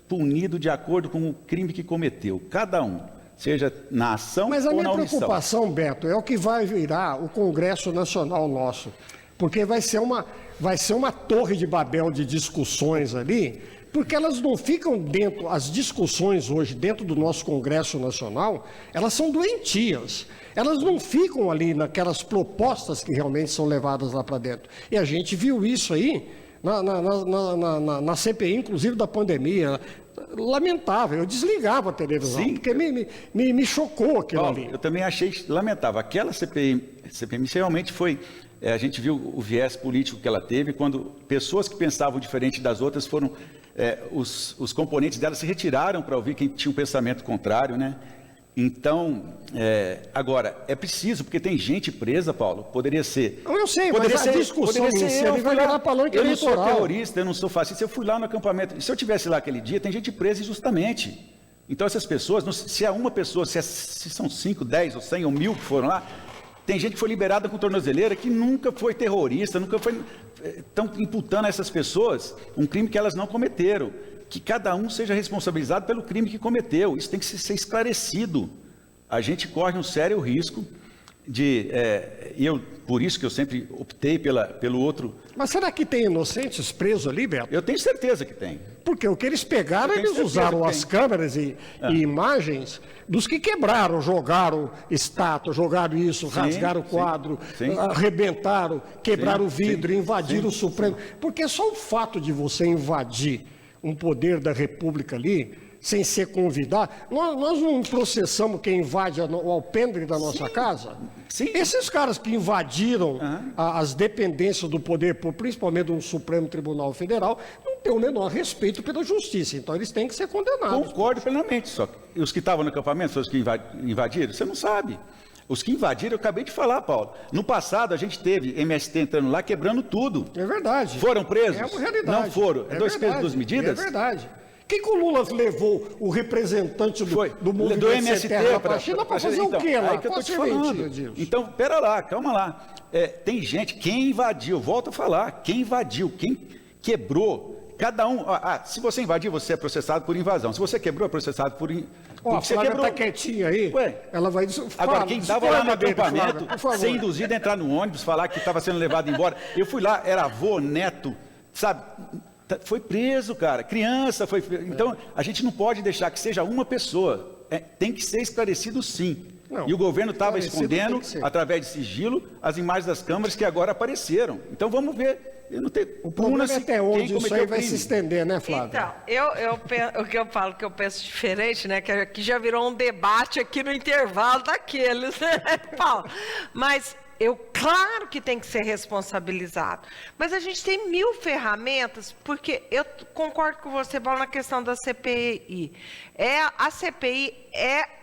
punido de acordo com o crime que cometeu. Cada um, seja na ação ou na omissão. Mas a minha preocupação, Beto, é o que vai virar o Congresso Nacional nosso. Porque vai ser uma torre de Babel de discussões ali, porque elas não ficam dentro, as discussões hoje dentro do nosso Congresso Nacional, elas são doentias. Elas não ficam ali naquelas propostas que realmente são levadas lá para dentro. E a gente viu isso aí na CPI, inclusive da pandemia. Lamentável, eu desligava a televisão, Sim, porque me chocou aquilo ali. Eu também achei lamentável. Aquela CPI realmente foi... a gente viu o viés político que ela teve, quando pessoas que pensavam diferente das outras foram... os componentes dela se retiraram para ouvir quem tinha um pensamento contrário, né? Então, agora, é preciso, porque tem gente presa, Paulo, poderia ser... Eu sei, mas a discussão em si vai virar palanque eleitoral. Eu não sou terrorista, eu não sou fascista, eu fui lá no acampamento, e se eu estivesse lá aquele dia, tem gente presa injustamente. Então, essas pessoas, se é uma pessoa, se são 5, 10, ou 100, ou 1000 que foram lá, tem gente que foi liberada com tornozeleira, que nunca foi terrorista, nunca foi... Estão imputando a essas pessoas um crime que elas não cometeram. Que cada um seja responsabilizado pelo crime que cometeu. Isso tem que ser esclarecido. A gente corre um sério risco de... por isso que eu sempre optei pelo outro... Mas será que tem inocentes presos ali, Beto? Eu tenho certeza que tem. Porque o que eles pegaram, eles usaram as câmeras e imagens dos que quebraram, jogaram estátua, jogaram isso, rasgaram o quadro, arrebentaram, quebraram o vidro, invadiram o Supremo. Porque só o fato de você invadir um poder da República ali, sem ser convidado, nós não processamos quem invade o alpendre da nossa casa? Sim. Esses caras que invadiram as dependências do poder, principalmente do Supremo Tribunal Federal, não têm o menor respeito pela justiça, então eles têm que ser condenados. Concordo plenamente, só que os que estavam no acampamento, os que invadiram, você não sabe. Os que invadiram, eu acabei de falar, Paulo. No passado, a gente teve MST entrando lá, quebrando tudo. É verdade. Foram presos? É uma realidade. Não foram. Dois pesos, duas medidas? É verdade. Quem que o Lula levou o representante do movimento do MST para a China para fazer o quê lá? Aí que eu tô te falando. Então, pera lá, calma lá. Tem gente, quem invadiu, volto a falar, quem invadiu, quem quebrou, cada um... se você invadiu, você é processado por invasão. Se você quebrou, é processado por... A Flávia está quietinha aí, ela vai... Agora, quem estava lá no acampamento, ser induzido a entrar no ônibus, falar que estava sendo levado embora, eu fui lá, era avô, neto, sabe... Foi preso, cara, criança foi... Então, a gente não pode deixar que seja uma pessoa. Tem que ser esclarecido, sim. Não, e o governo estava escondendo, através de sigilo, as imagens das câmeras que agora apareceram. Então, vamos ver. O problema é até onde isso aí vai se estender, né, Flávia? Então, o que eu falo que eu penso diferente, né, que já virou um debate aqui no intervalo daqueles, né, Paulo? Mas... claro que tem que ser responsabilizado, mas a gente tem 1000 ferramentas, porque eu concordo com você, Paulo, na questão da CPI. A CPI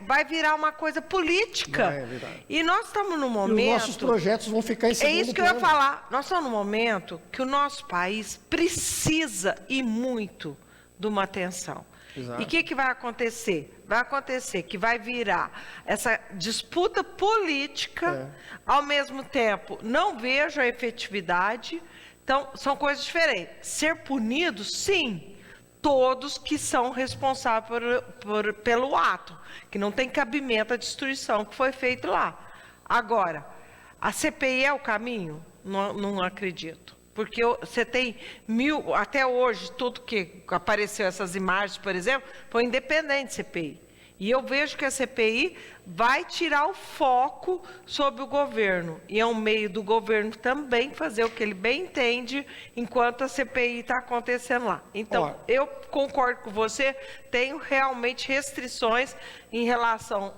vai virar uma coisa política. E nós estamos num momento... E os nossos projetos vão ficar em segundo plano. É isso que eu ia falar. Nós estamos num momento que o nosso país precisa, e muito, de uma atenção. Exato. E o que vai acontecer? Vai acontecer que vai virar essa disputa política, ao mesmo tempo não vejo a efetividade, então são coisas diferentes. Ser punidos, sim, todos que são responsáveis pelo ato, que não tem cabimento a destruição que foi feita lá. Agora, a CPI é o caminho? Não acredito. Porque você tem até hoje, tudo que apareceu, essas imagens, por exemplo, foi independente CPI. E eu vejo que a CPI vai tirar o foco sobre o governo. E é um meio do governo também fazer o que ele bem entende enquanto a CPI está acontecendo lá. Então, eu concordo com você, tenho realmente restrições em relação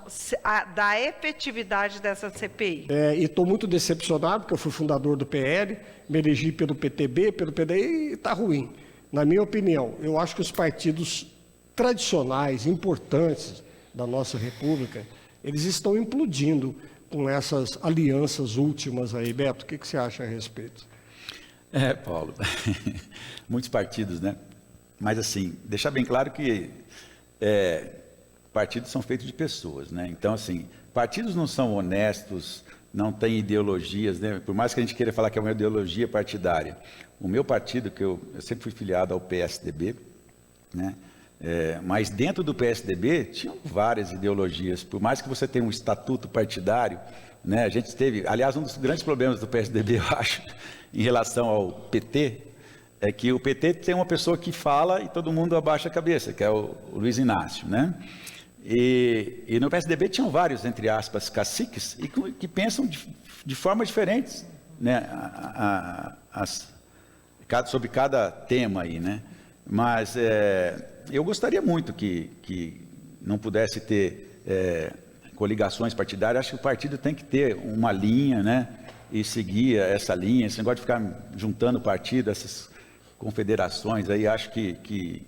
da efetividade dessa CPI. E estou muito decepcionado, porque eu fui fundador do PL, me elegi pelo PTB, pelo PDI, e está ruim. Na minha opinião, eu acho que os partidos tradicionais, importantes da nossa República, eles estão implodindo com essas alianças últimas aí. Beto, o que você acha a respeito? Paulo, muitos partidos, né? Mas assim, deixar bem claro que partidos são feitos de pessoas, né? Então, assim, partidos não são honestos, não têm ideologias, né? Por mais que a gente queira falar que é uma ideologia partidária. O meu partido, que eu sempre fui filiado ao PSDB, né? Mas dentro do PSDB tinham várias ideologias. Por mais que você tenha um estatuto partidário, né, a gente teve, aliás, um dos grandes problemas do PSDB, eu acho, em relação ao PT, é que o PT tem uma pessoa que fala e todo mundo abaixa a cabeça, que é o Luiz Inácio, né? E no PSDB tinham vários, entre aspas, caciques, e que pensam de formas diferentes, né, sobre cada tema aí, né? Mas eu gostaria muito que não pudesse ter coligações partidárias. Acho que o partido tem que ter uma linha, né? E seguir essa linha. Esse negócio de ficar juntando partido, essas confederações aí, acho que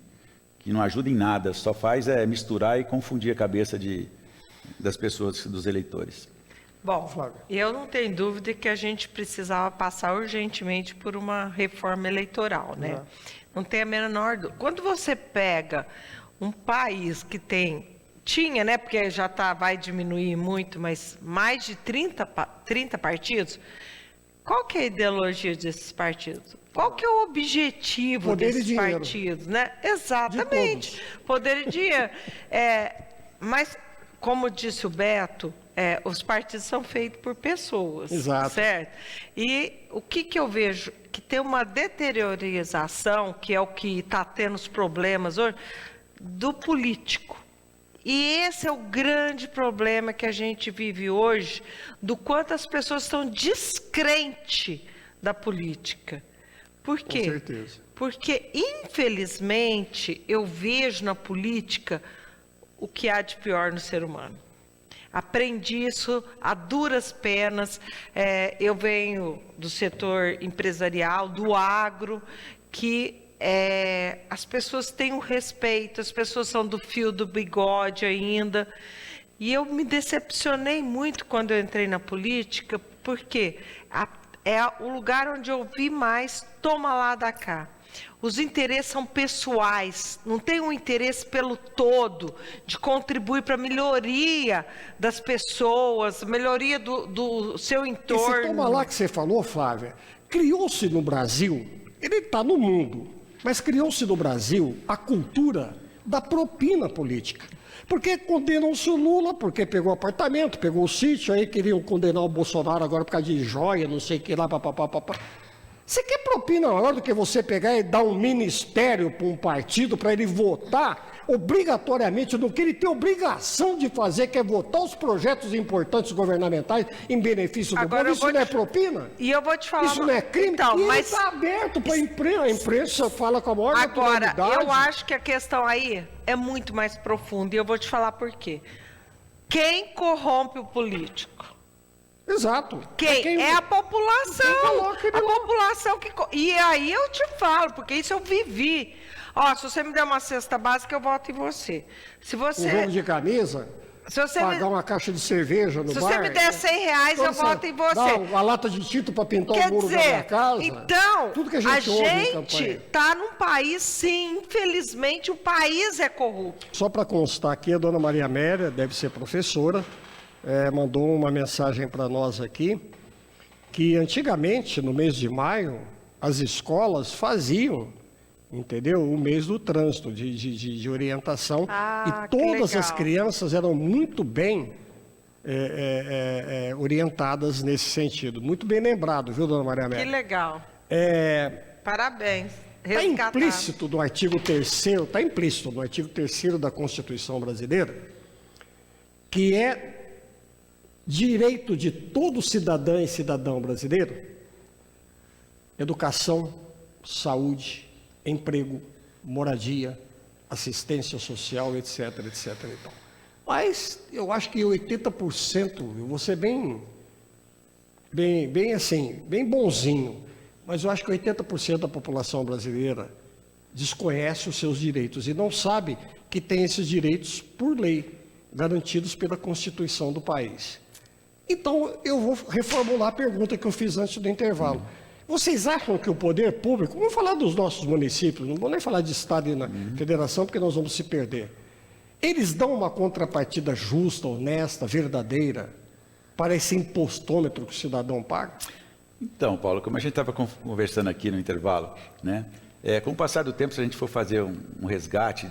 não ajuda em nada. Só faz misturar e confundir a cabeça das pessoas, dos eleitores. Bom, eu não tenho dúvida que a gente precisava passar urgentemente por uma reforma eleitoral, né? Não tem a menor dúvida. Quando você pega um país que tinha, né, porque já vai diminuir muito, mas mais de 30 partidos, qual que é a ideologia desses partidos? Qual que é o objetivo desses partidos, né? Exatamente. Poder e dinheiro. Mas, como disse o Beto, os partidos são feitos por pessoas. Exato. Certo? E o que eu vejo? Que tem uma deteriorização, que é o que está tendo os problemas hoje, do político. E esse é o grande problema que a gente vive hoje, do quanto as pessoas estão descrentes da política. Por quê? Com certeza. Porque, infelizmente, eu vejo na política o que há de pior no ser humano. Aprendi isso a duras penas. Eu venho do setor empresarial, do agro, que as pessoas têm um respeito, as pessoas são do fio do bigode ainda. E eu me decepcionei muito quando eu entrei na política, porque é o lugar onde eu vi mais toma lá da cá. Os interesses são pessoais, não tem um interesse pelo todo, de contribuir para a melhoria das pessoas, melhoria do seu entorno. Esse toma lá que você falou, Flávia, criou-se no Brasil, ele está no mundo, mas criou-se no Brasil a cultura da propina política. Porque condenam-se o Lula, porque pegou apartamento, pegou o sítio, aí queriam condenar o Bolsonaro agora por causa de joia, não sei o que lá, papapá. Você quer propina maior do que você pegar e dar um ministério para um partido para ele votar obrigatoriamente no que ele tem obrigação de fazer, que é votar os projetos importantes governamentais em benefício do povo? Isso não é propina? E eu vou te falar... Isso não é crime? Então, e mas... está aberto para a imprensa fala com a maior naturalidade. Agora, eu acho que a questão aí é muito mais profunda, e eu vou te falar por quê. Quem corrompe o político? Exato. Quem? É a população. A população que... E aí eu te falo, porque isso eu vivi. Se você me der uma cesta básica, eu voto em você. Se você... Um jogo de camisa, pagar uma caixa de cerveja no bar... Se você me der R$100, eu voto em você. Dá uma lata de tinta para pintar o muro da minha casa. Então, tudo que a gente está num país, sim, infelizmente, o país é corrupto. Só para constar aqui, a dona Maria Amélia deve ser professora, mandou uma mensagem para nós aqui, que antigamente, no mês de maio, as escolas faziam, entendeu? O mês do trânsito, de orientação, e todas as crianças eram muito bem orientadas nesse sentido. Muito bem lembrado, viu, dona Maria Amélia? Que legal. Parabéns. Está implícito no artigo 3º, está implícito no artigo 3º da Constituição brasileira, que é direito de todo cidadã e cidadão brasileiro, educação, saúde, emprego, moradia, assistência social, etc, etc. Então. Mas eu acho que 80%, eu vou ser bem bonzinho, mas eu acho que 80% da população brasileira desconhece os seus direitos e não sabe que tem esses direitos por lei, garantidos pela Constituição do país. Então, eu vou reformular a pergunta que eu fiz antes do intervalo. Vocês acham que o poder público, vamos falar dos nossos municípios, não vou nem falar de Estado e na Federação, porque nós vamos se perder. Eles dão uma contrapartida justa, honesta, verdadeira, para esse impostômetro que o cidadão paga? Então, Paulo, como a gente estava conversando aqui no intervalo, né? Com o passar do tempo, se a gente for fazer um resgate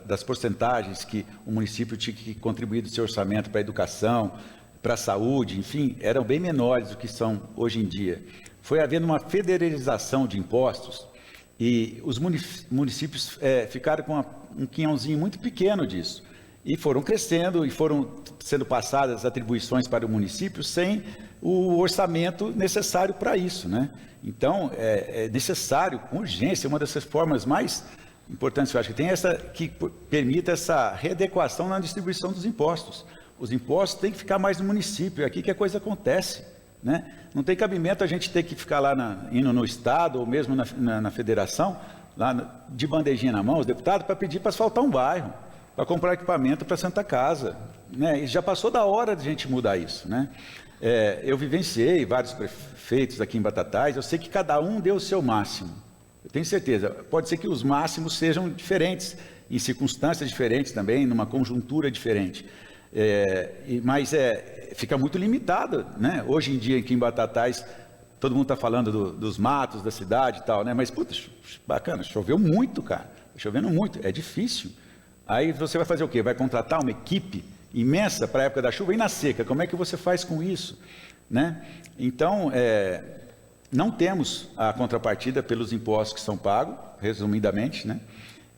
das porcentagens que o município tinha que contribuir do seu orçamento para a educação, para a saúde, enfim, eram bem menores do que são hoje em dia. Foi havendo uma federalização de impostos e os municípios ficaram com um quinhãozinho muito pequeno disso. E foram crescendo e foram sendo passadas atribuições para o município sem o orçamento necessário para isso, né? Então, é necessário, com urgência, uma dessas formas mais importantes, eu acho que tem essa, que permita essa readequação na distribuição dos impostos. Os impostos têm que ficar mais no município, é aqui que a coisa acontece, né? Não tem cabimento a gente ter que ficar lá indo no Estado ou mesmo na Federação, lá de bandejinha na mão, os deputados, para pedir para asfaltar um bairro, para comprar equipamento para a Santa Casa, né? E já passou da hora de a gente mudar isso, né? Eu vivenciei vários prefeitos aqui em Batatais, eu sei que cada um deu o seu máximo, eu tenho certeza. Pode ser que os máximos sejam diferentes, em circunstâncias diferentes também, numa conjuntura diferente, mas fica muito limitado, né? Hoje em dia aqui em Batatais, todo mundo está falando dos matos da cidade e tal, né? Mas, puta, bacana, choveu muito, cara, chovendo muito, é difícil. Aí você vai fazer o quê? Vai contratar uma equipe imensa para a época da chuva e na seca. Como é que você faz com isso, né? Então, não temos a contrapartida pelos impostos que são pagos, resumidamente, né?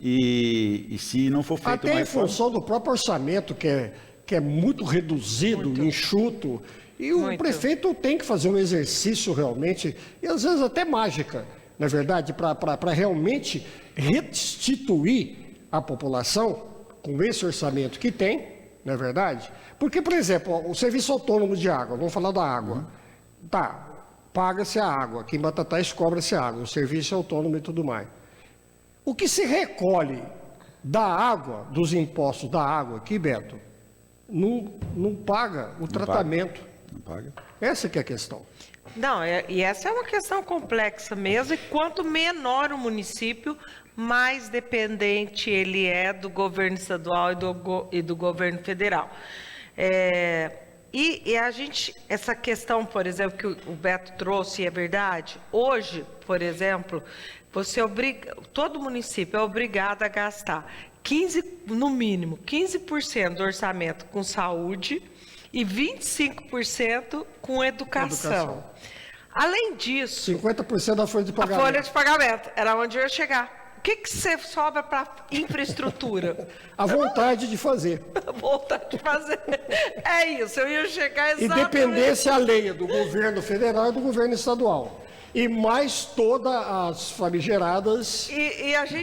E se não for feito até em função do próprio orçamento, que é muito reduzido, muito enxuto, e o prefeito tem que fazer um exercício realmente, e às vezes até mágica, na verdade, para realmente restituir a população com esse orçamento que tem, não é verdade? Porque, por exemplo, o serviço autônomo de água, vamos falar da água. Tá, paga-se a água, aqui em Batatais cobra-se a água, o serviço é autônomo e tudo mais. O que se recolhe da água, dos impostos da água aqui, Beto, não paga o tratamento. Não paga. Essa que é a questão. Não, e essa é uma questão complexa mesmo, e quanto menor o município, mais dependente ele é do governo estadual e do governo federal. E a gente, essa questão, por exemplo, que o Beto trouxe, é verdade, hoje, por exemplo, todo município é obrigado a gastar no mínimo 15% do orçamento com saúde e 25% com educação. Além disso... 50% da folha de pagamento. A folha de pagamento, era onde eu ia chegar. O que você sobra para infraestrutura? A vontade de fazer. A vontade de fazer. É isso, eu ia chegar exatamente... E dependência alheia do governo federal e do governo estadual. E mais todas as famigeradas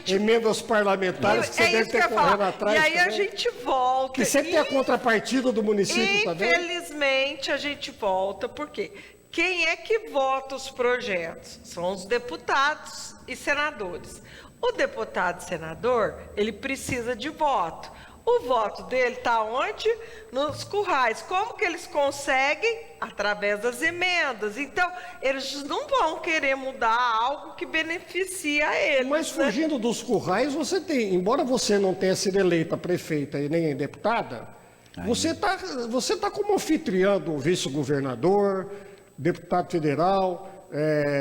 emendas parlamentares que você deve ter correndo atrás. E aí também, a gente volta. Que sempre tem a contrapartida do município também. Infelizmente a gente volta, por quê? Quem é que vota os projetos? São os deputados e senadores. O deputado e senador, ele precisa de voto. O voto dele está onde? Nos currais. Como que eles conseguem? Através das emendas. Então, eles não vão querer mudar algo que beneficia eles. Mas fugindo dos currais, você tem, embora você não tenha sido eleita prefeita e nem deputada, você tá como anfitriã do vice-governador, deputado federal,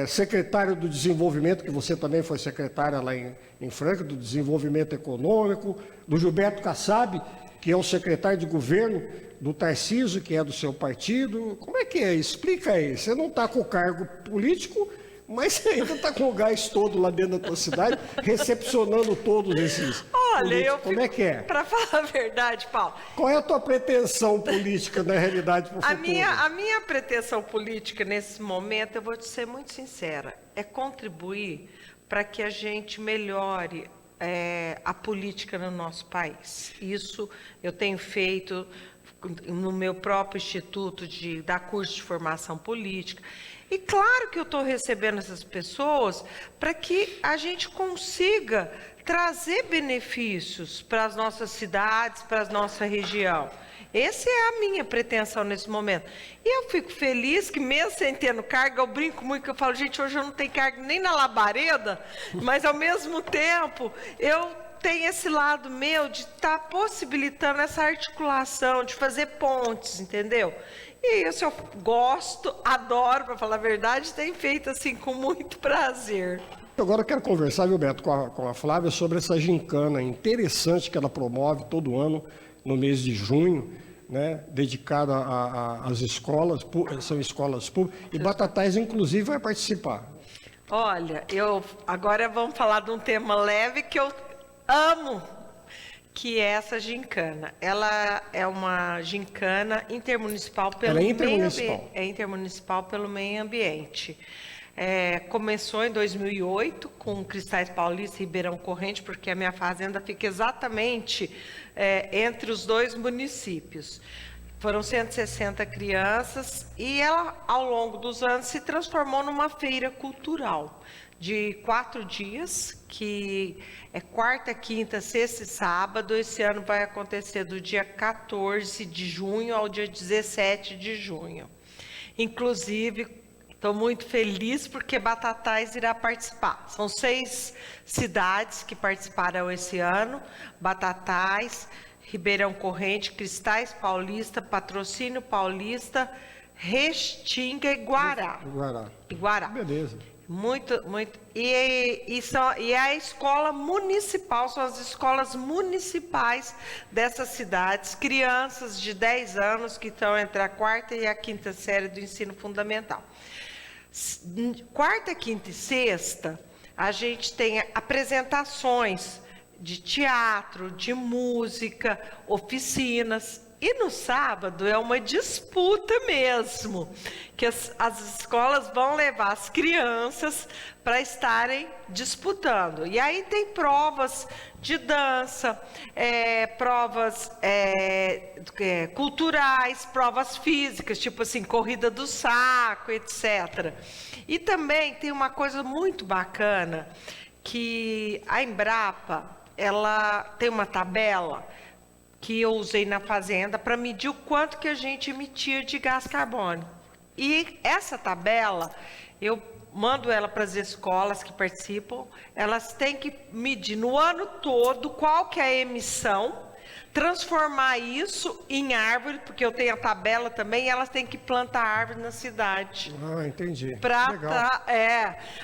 secretário do desenvolvimento, que você também foi secretária lá em Franca, do desenvolvimento econômico, do Gilberto Kassab. que é o secretário de governo do Tarcísio, que é do seu partido. Como é que é? Explica aí. Você não está com o cargo político, mas você ainda está com o gás todo lá dentro da tua cidade, recepcionando todos esses políticos. Como é que é? Para falar a verdade, Paulo. Qual é a tua pretensão política, na realidade, para o futuro? A minha pretensão política, nesse momento, eu vou te ser muito sincera, é contribuir para que a gente melhore a política no nosso país. Isso eu tenho feito no meu próprio instituto de dar curso de formação política. E claro que eu estou recebendo essas pessoas para que a gente consiga trazer benefícios para as nossas cidades, para a nossa região. Essa é a minha pretensão nesse momento. E eu fico feliz que, mesmo sem ter no cargo, eu brinco muito, que eu falo, gente, hoje eu não tenho cargo nem na labareda, mas ao mesmo tempo eu tenho esse lado meu de estar possibilitando essa articulação, de fazer pontes, entendeu? E isso eu gosto, adoro, para falar a verdade, tenho feito assim com muito prazer. Agora eu quero conversar, viu, Beto, com a Flávia sobre essa gincana interessante que ela promove todo ano, no mês de junho, né, dedicada às escolas, são escolas públicas, e Batatais, inclusive, vai participar. Olha, agora vamos falar de um tema leve que eu amo, que é essa gincana. Ela é uma gincana intermunicipal pelo meio ambiente. É intermunicipal pelo meio ambiente. Começou em 2008 com Cristais Paulista e Ribeirão Corrente, porque a minha fazenda fica exatamente entre os dois municípios. Foram 160 crianças e ela, ao longo dos anos, se transformou numa feira cultural de 4 dias, que é quarta, quinta, sexta e sábado. Esse ano vai acontecer do dia 14 de junho ao dia 17 de junho. Inclusive, estou muito feliz porque Batatais irá participar. São 6 cidades que participarão esse ano: Batatais, Ribeirão Corrente, Cristais Paulista, Patrocínio Paulista, Restinga e Guará. Beleza. Muito. E a escola municipal, são as escolas municipais dessas cidades, crianças de 10 anos que estão entre a 4ª e a 5ª série do ensino fundamental. Quarta, quinta e sexta, a gente tem apresentações de teatro, de música, oficinas. E no sábado é uma disputa mesmo, que as escolas vão levar as crianças para estarem disputando. E aí tem provas de dança, provas culturais, provas físicas, tipo assim, corrida do saco, etc. E também tem uma coisa muito bacana, que a Embrapa, ela tem uma tabela que eu usei na fazenda para medir o quanto que a gente emitia de gás carbônico. E essa tabela, eu mando ela para as escolas que participam, elas têm que medir no ano todo qual que é a emissão, transformar isso em árvore, porque eu tenho a tabela também, e elas têm que plantar árvore na cidade. Ah, entendi. Legal.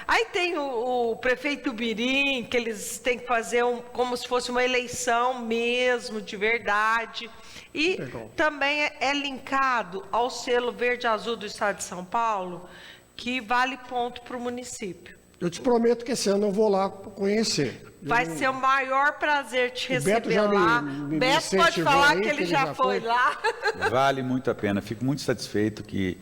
Aí tem o prefeito Birim, que eles têm que fazer como se fosse uma eleição mesmo, de verdade. E legal. Também é linkado ao selo verde azul do estado de São Paulo, que vale ponto para o município. Eu te prometo que esse ano eu vou lá conhecer. Vai ser o maior prazer te receber Beto já lá. Beto pode falar que ele já foi lá. Vale muito a pena. Fico muito satisfeito que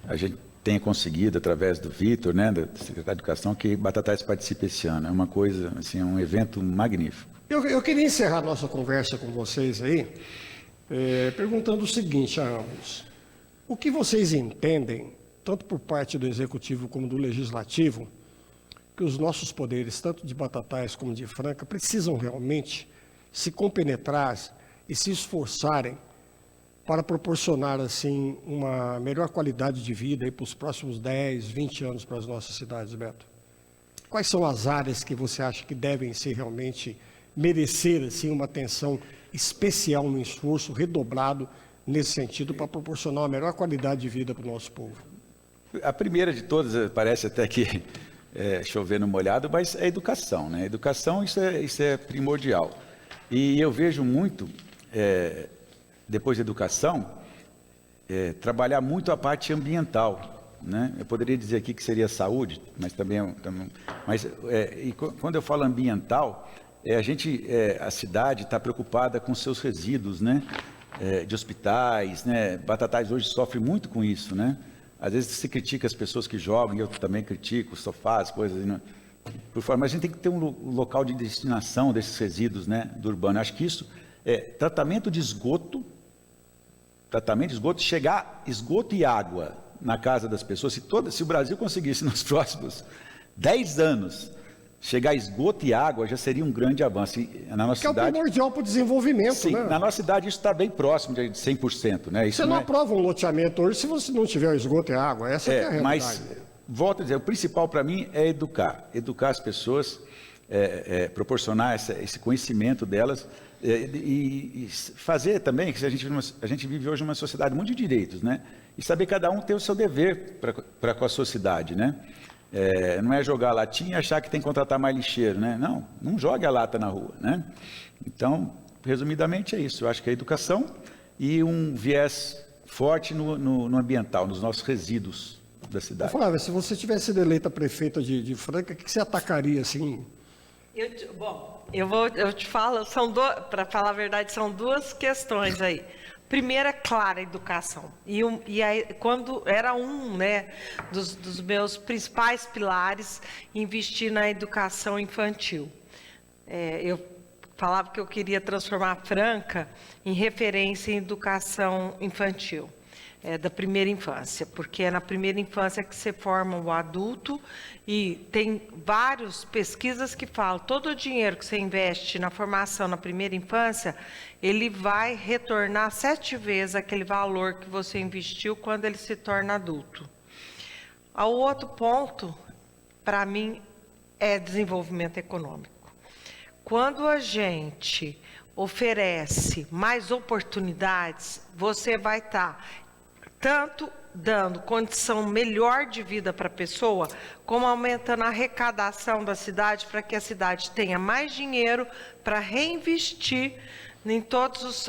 a gente tenha conseguido, através do Vitor, né, da Secretaria de Educação, que Batatais participe esse ano. É uma coisa, assim, é um evento magnífico. Eu queria encerrar nossa conversa com vocês aí, perguntando o seguinte a ambos. O que vocês entendem, tanto por parte do Executivo como do Legislativo, que os nossos poderes, tanto de Batatais como de Franca, precisam realmente se compenetrar e se esforçarem para proporcionar assim uma melhor qualidade de vida para os próximos 10, 20 anos para as nossas cidades, Beto? Quais são as áreas que você acha que devem ser realmente merecer assim uma atenção especial, um esforço redobrado nesse sentido para proporcionar uma melhor qualidade de vida para o nosso povo? A primeira de todas, parece até que chover no molhado, mas é educação, né? Educação, isso é primordial. E eu vejo muito depois da educação, trabalhar muito a parte ambiental, né? Eu poderia dizer aqui que seria saúde, mas quando eu falo ambiental, a cidade está preocupada com seus resíduos, né? De hospitais, né? Batatais hoje sofre muito com isso, né? Às vezes se critica as pessoas que jogam, e eu também critico, sofás, coisas, né? Por fora, mas a gente tem que ter um local de destinação desses resíduos, né, do urbano. Eu acho que isso é tratamento de esgoto, chegar esgoto e água na casa das pessoas. Se o Brasil conseguisse nos próximos 10 anos chegar esgoto e água, já seria um grande avanço. Na nossa cidade, é o primordial para o desenvolvimento, sim, né? Na nossa cidade isso está bem próximo de 100%, né? Isso você não aprova um loteamento hoje se você não tiver esgoto e água. Essa é a realidade. Mas, volto a dizer, o principal para mim é educar as pessoas, proporcionar esse conhecimento delas e fazer também, que a gente vive hoje numa sociedade muito de direitos, né? E saber que cada um tem o seu dever para com a sociedade, né? Não é jogar latinha e achar que tem que contratar mais lixeiro, né? Não jogue a lata na rua, né? Então, resumidamente é isso. Eu acho que é educação e um viés forte no ambiental, nos nossos resíduos da cidade. Flávia, se você tivesse sido eleita prefeita de Franca, o que você atacaria assim? Eu te falo, para falar a verdade, são duas questões aí. Primeira, claro, a educação. E aí, quando era né, dos meus principais pilares, investir na educação infantil. Eu falava que eu queria transformar Franca em referência em educação infantil. Da primeira infância, porque é na primeira infância que se forma o adulto e tem várias pesquisas que falam todo o dinheiro que você investe na formação na primeira infância, ele vai retornar 7 vezes aquele valor que você investiu quando ele se torna adulto. O outro ponto, para mim, é desenvolvimento econômico. Quando a gente oferece mais oportunidades, você vai estar tanto dando condição melhor de vida para a pessoa, como aumentando a arrecadação da cidade, para que a cidade tenha mais dinheiro para reinvestir em todos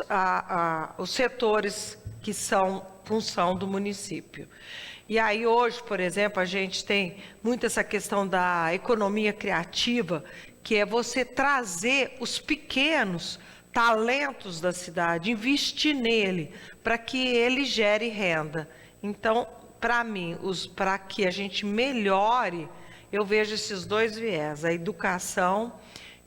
os setores que são função do município. E aí hoje, por exemplo, a gente tem muito essa questão da economia criativa, que é você trazer os pequenos talentos da cidade, investir nele, para que ele gere renda. Então, para mim, para que a gente melhore, eu vejo esses dois viés, a educação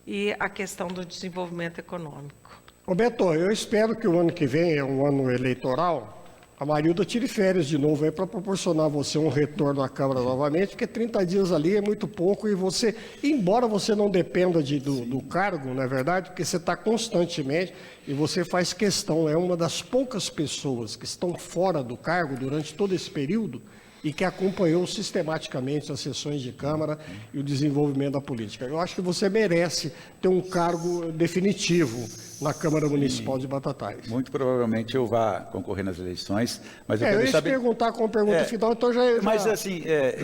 e a questão do desenvolvimento econômico. Roberto, eu espero que o ano que vem, é um ano eleitoral, a Marilda tire férias de novo aí para proporcionar a você um retorno à Câmara novamente, porque 30 dias ali é muito pouco e você, embora você não dependa do cargo, não é verdade? Porque você está constantemente e você faz questão, é uma das poucas pessoas que estão fora do cargo durante todo esse período e que acompanhou sistematicamente as sessões de Câmara e o desenvolvimento da política. Eu acho que você merece ter um cargo definitivo na Câmara Municipal de Batatais. Muito provavelmente eu vá concorrer nas eleições, mas eu quero ia deixar te perguntar com a pergunta final, então já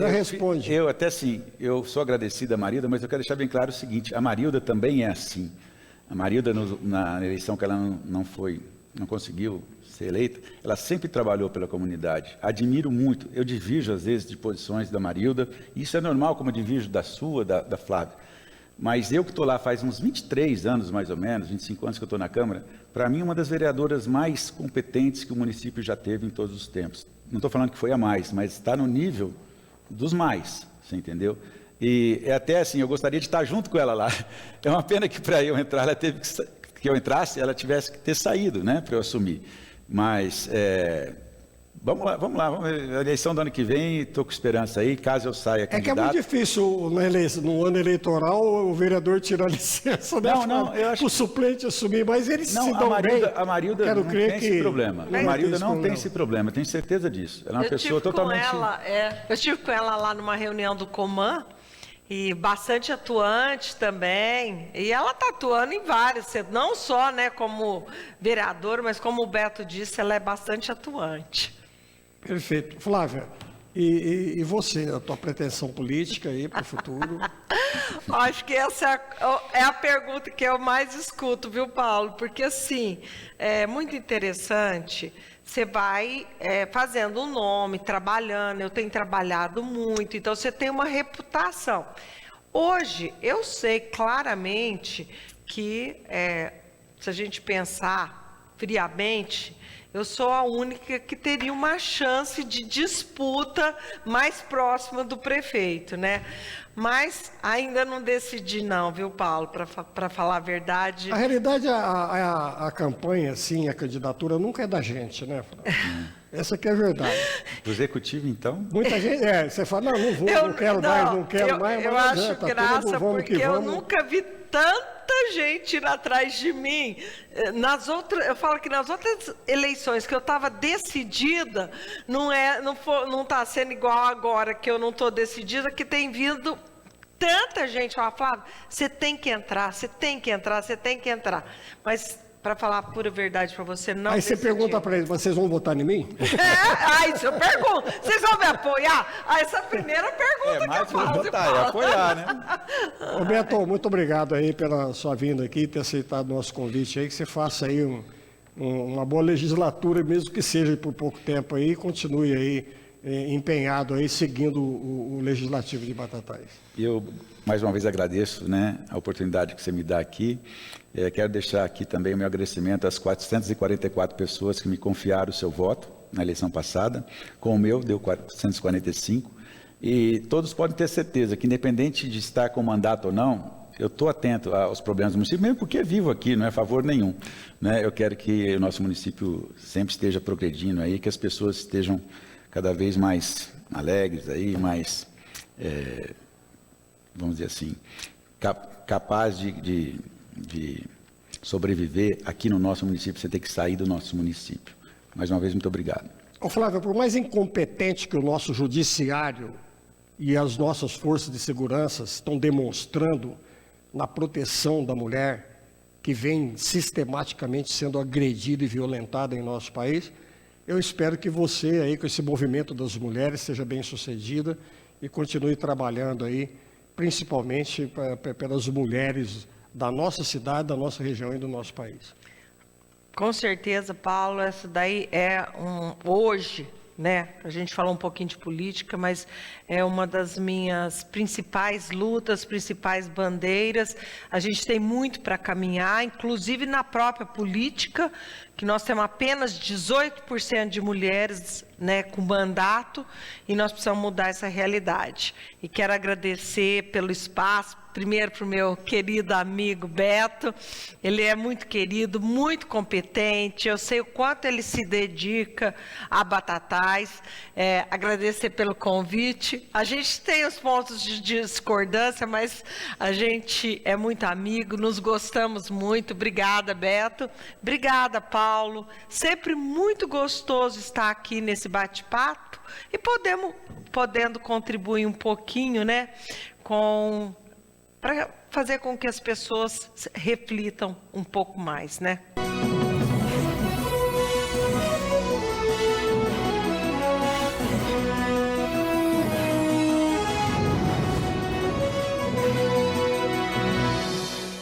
responde. Eu sou agradecido a Marilda, mas eu quero deixar bem claro o seguinte, a Marilda também é assim. A Marilda, na eleição que ela não conseguiu ser eleita, ela sempre trabalhou pela comunidade. Admiro muito, eu divirjo às vezes de posições da Marilda, isso é normal, como eu divirjo da sua, da Flávia. Mas eu que estou lá faz uns 23 anos, mais ou menos, 25 anos que eu estou na Câmara, para mim, uma das vereadoras mais competentes que o município já teve em todos os tempos. Não estou falando que foi a mais, mas está no nível dos mais, você entendeu? E é até assim, eu gostaria de estar junto com ela lá. É uma pena que para eu entrar, que eu entrasse, ela tivesse que ter saído, né, para eu assumir. Mas vamos lá, a eleição do ano que vem, estou com esperança aí, caso eu saia candidato. É que é muito difícil no ano eleitoral o vereador tirar licença, né? O suplente assumir, mas eles se dão bem. A Marilda não tem esse problema. A Marilda não tem esse problema, tenho certeza disso. Ela é uma pessoa totalmente... Eu estive com ela lá numa reunião do Coman, e bastante atuante também, e ela está atuando em vários, não só, né, como vereadora, mas como o Beto disse, ela é bastante atuante. Perfeito. Flávia, E você, a tua pretensão política aí para o futuro? Acho que essa é a pergunta que eu mais escuto, viu, Paulo? Porque, assim, é muito interessante, você vai fazendo um nome, trabalhando, eu tenho trabalhado muito, então você tem uma reputação. Hoje, eu sei claramente que, se a gente pensar friamente, eu sou a única que teria uma chance de disputa mais próxima do prefeito, né? Mas ainda não decidi não, viu, Paulo? Para falar a verdade. A realidade, a campanha, assim, a candidatura nunca é da gente, né? Essa que é a verdade. Do executivo, então? Muita gente, você fala, não vou, não quero mais. Eu acho graça, porque eu nunca vi tanta gente ir atrás de mim. Eu falo que nas outras eleições que eu estava decidida, não está sendo igual agora que eu não estou decidida, que tem vindo tanta gente falar, Flávio, você tem que entrar, você tem que entrar, você tem que entrar. Mas, para falar a pura verdade para você, não Aí você pergunta para eles, vocês vão votar em mim? Aí eu pergunto, vocês vão me apoiar? Essa é a primeira pergunta que eu faço. Votar, é apoiar, né? Ô Beto, muito obrigado aí pela sua vinda aqui, ter aceitado o nosso convite aí, que você faça aí uma boa legislatura, mesmo que seja por pouco tempo aí, e continue aí empenhado aí, seguindo o Legislativo de Batatais. Eu, mais uma vez, agradeço, né, a oportunidade que você me dá aqui. Quero deixar aqui também o meu agradecimento às 444 pessoas que me confiaram o seu voto na eleição passada. Com o meu, deu 445. E todos podem ter certeza que, independente de estar com mandato ou não, eu estou atento aos problemas do município, mesmo porque vivo aqui, não é favor nenhum, né? Eu quero que o nosso município sempre esteja progredindo aí, que as pessoas estejam cada vez mais alegres aí, mais, vamos dizer assim, capaz de sobreviver aqui no nosso município, você tem que sair do nosso município. Mais uma vez, muito obrigado. Ô Flávio, por mais incompetente que o nosso judiciário e as nossas forças de segurança estão demonstrando na proteção da mulher, que vem sistematicamente sendo agredida e violentada em nosso país, eu espero que você aí, com esse movimento das mulheres, seja bem sucedida e continue trabalhando aí, principalmente pelas mulheres da nossa cidade, da nossa região e do nosso país. Com certeza, Paulo, essa daí hoje, né? A gente falou um pouquinho de política, mas é uma das minhas principais lutas, principais bandeiras. A gente tem muito para caminhar, inclusive na própria política, que nós temos apenas 18% de mulheres, né, com mandato, e nós precisamos mudar essa realidade. E quero agradecer pelo espaço, primeiro para o meu querido amigo Beto. Ele é muito querido, muito competente, eu sei o quanto ele se dedica a Batatais. Agradecer pelo convite. A gente tem os pontos de discordância, mas a gente é muito amigo, nos gostamos muito. Obrigada, Beto. Obrigada, Paulo. Sempre muito gostoso estar aqui nesse bate-papo e podendo contribuir um pouquinho, né, para fazer com que as pessoas reflitam um pouco mais, né?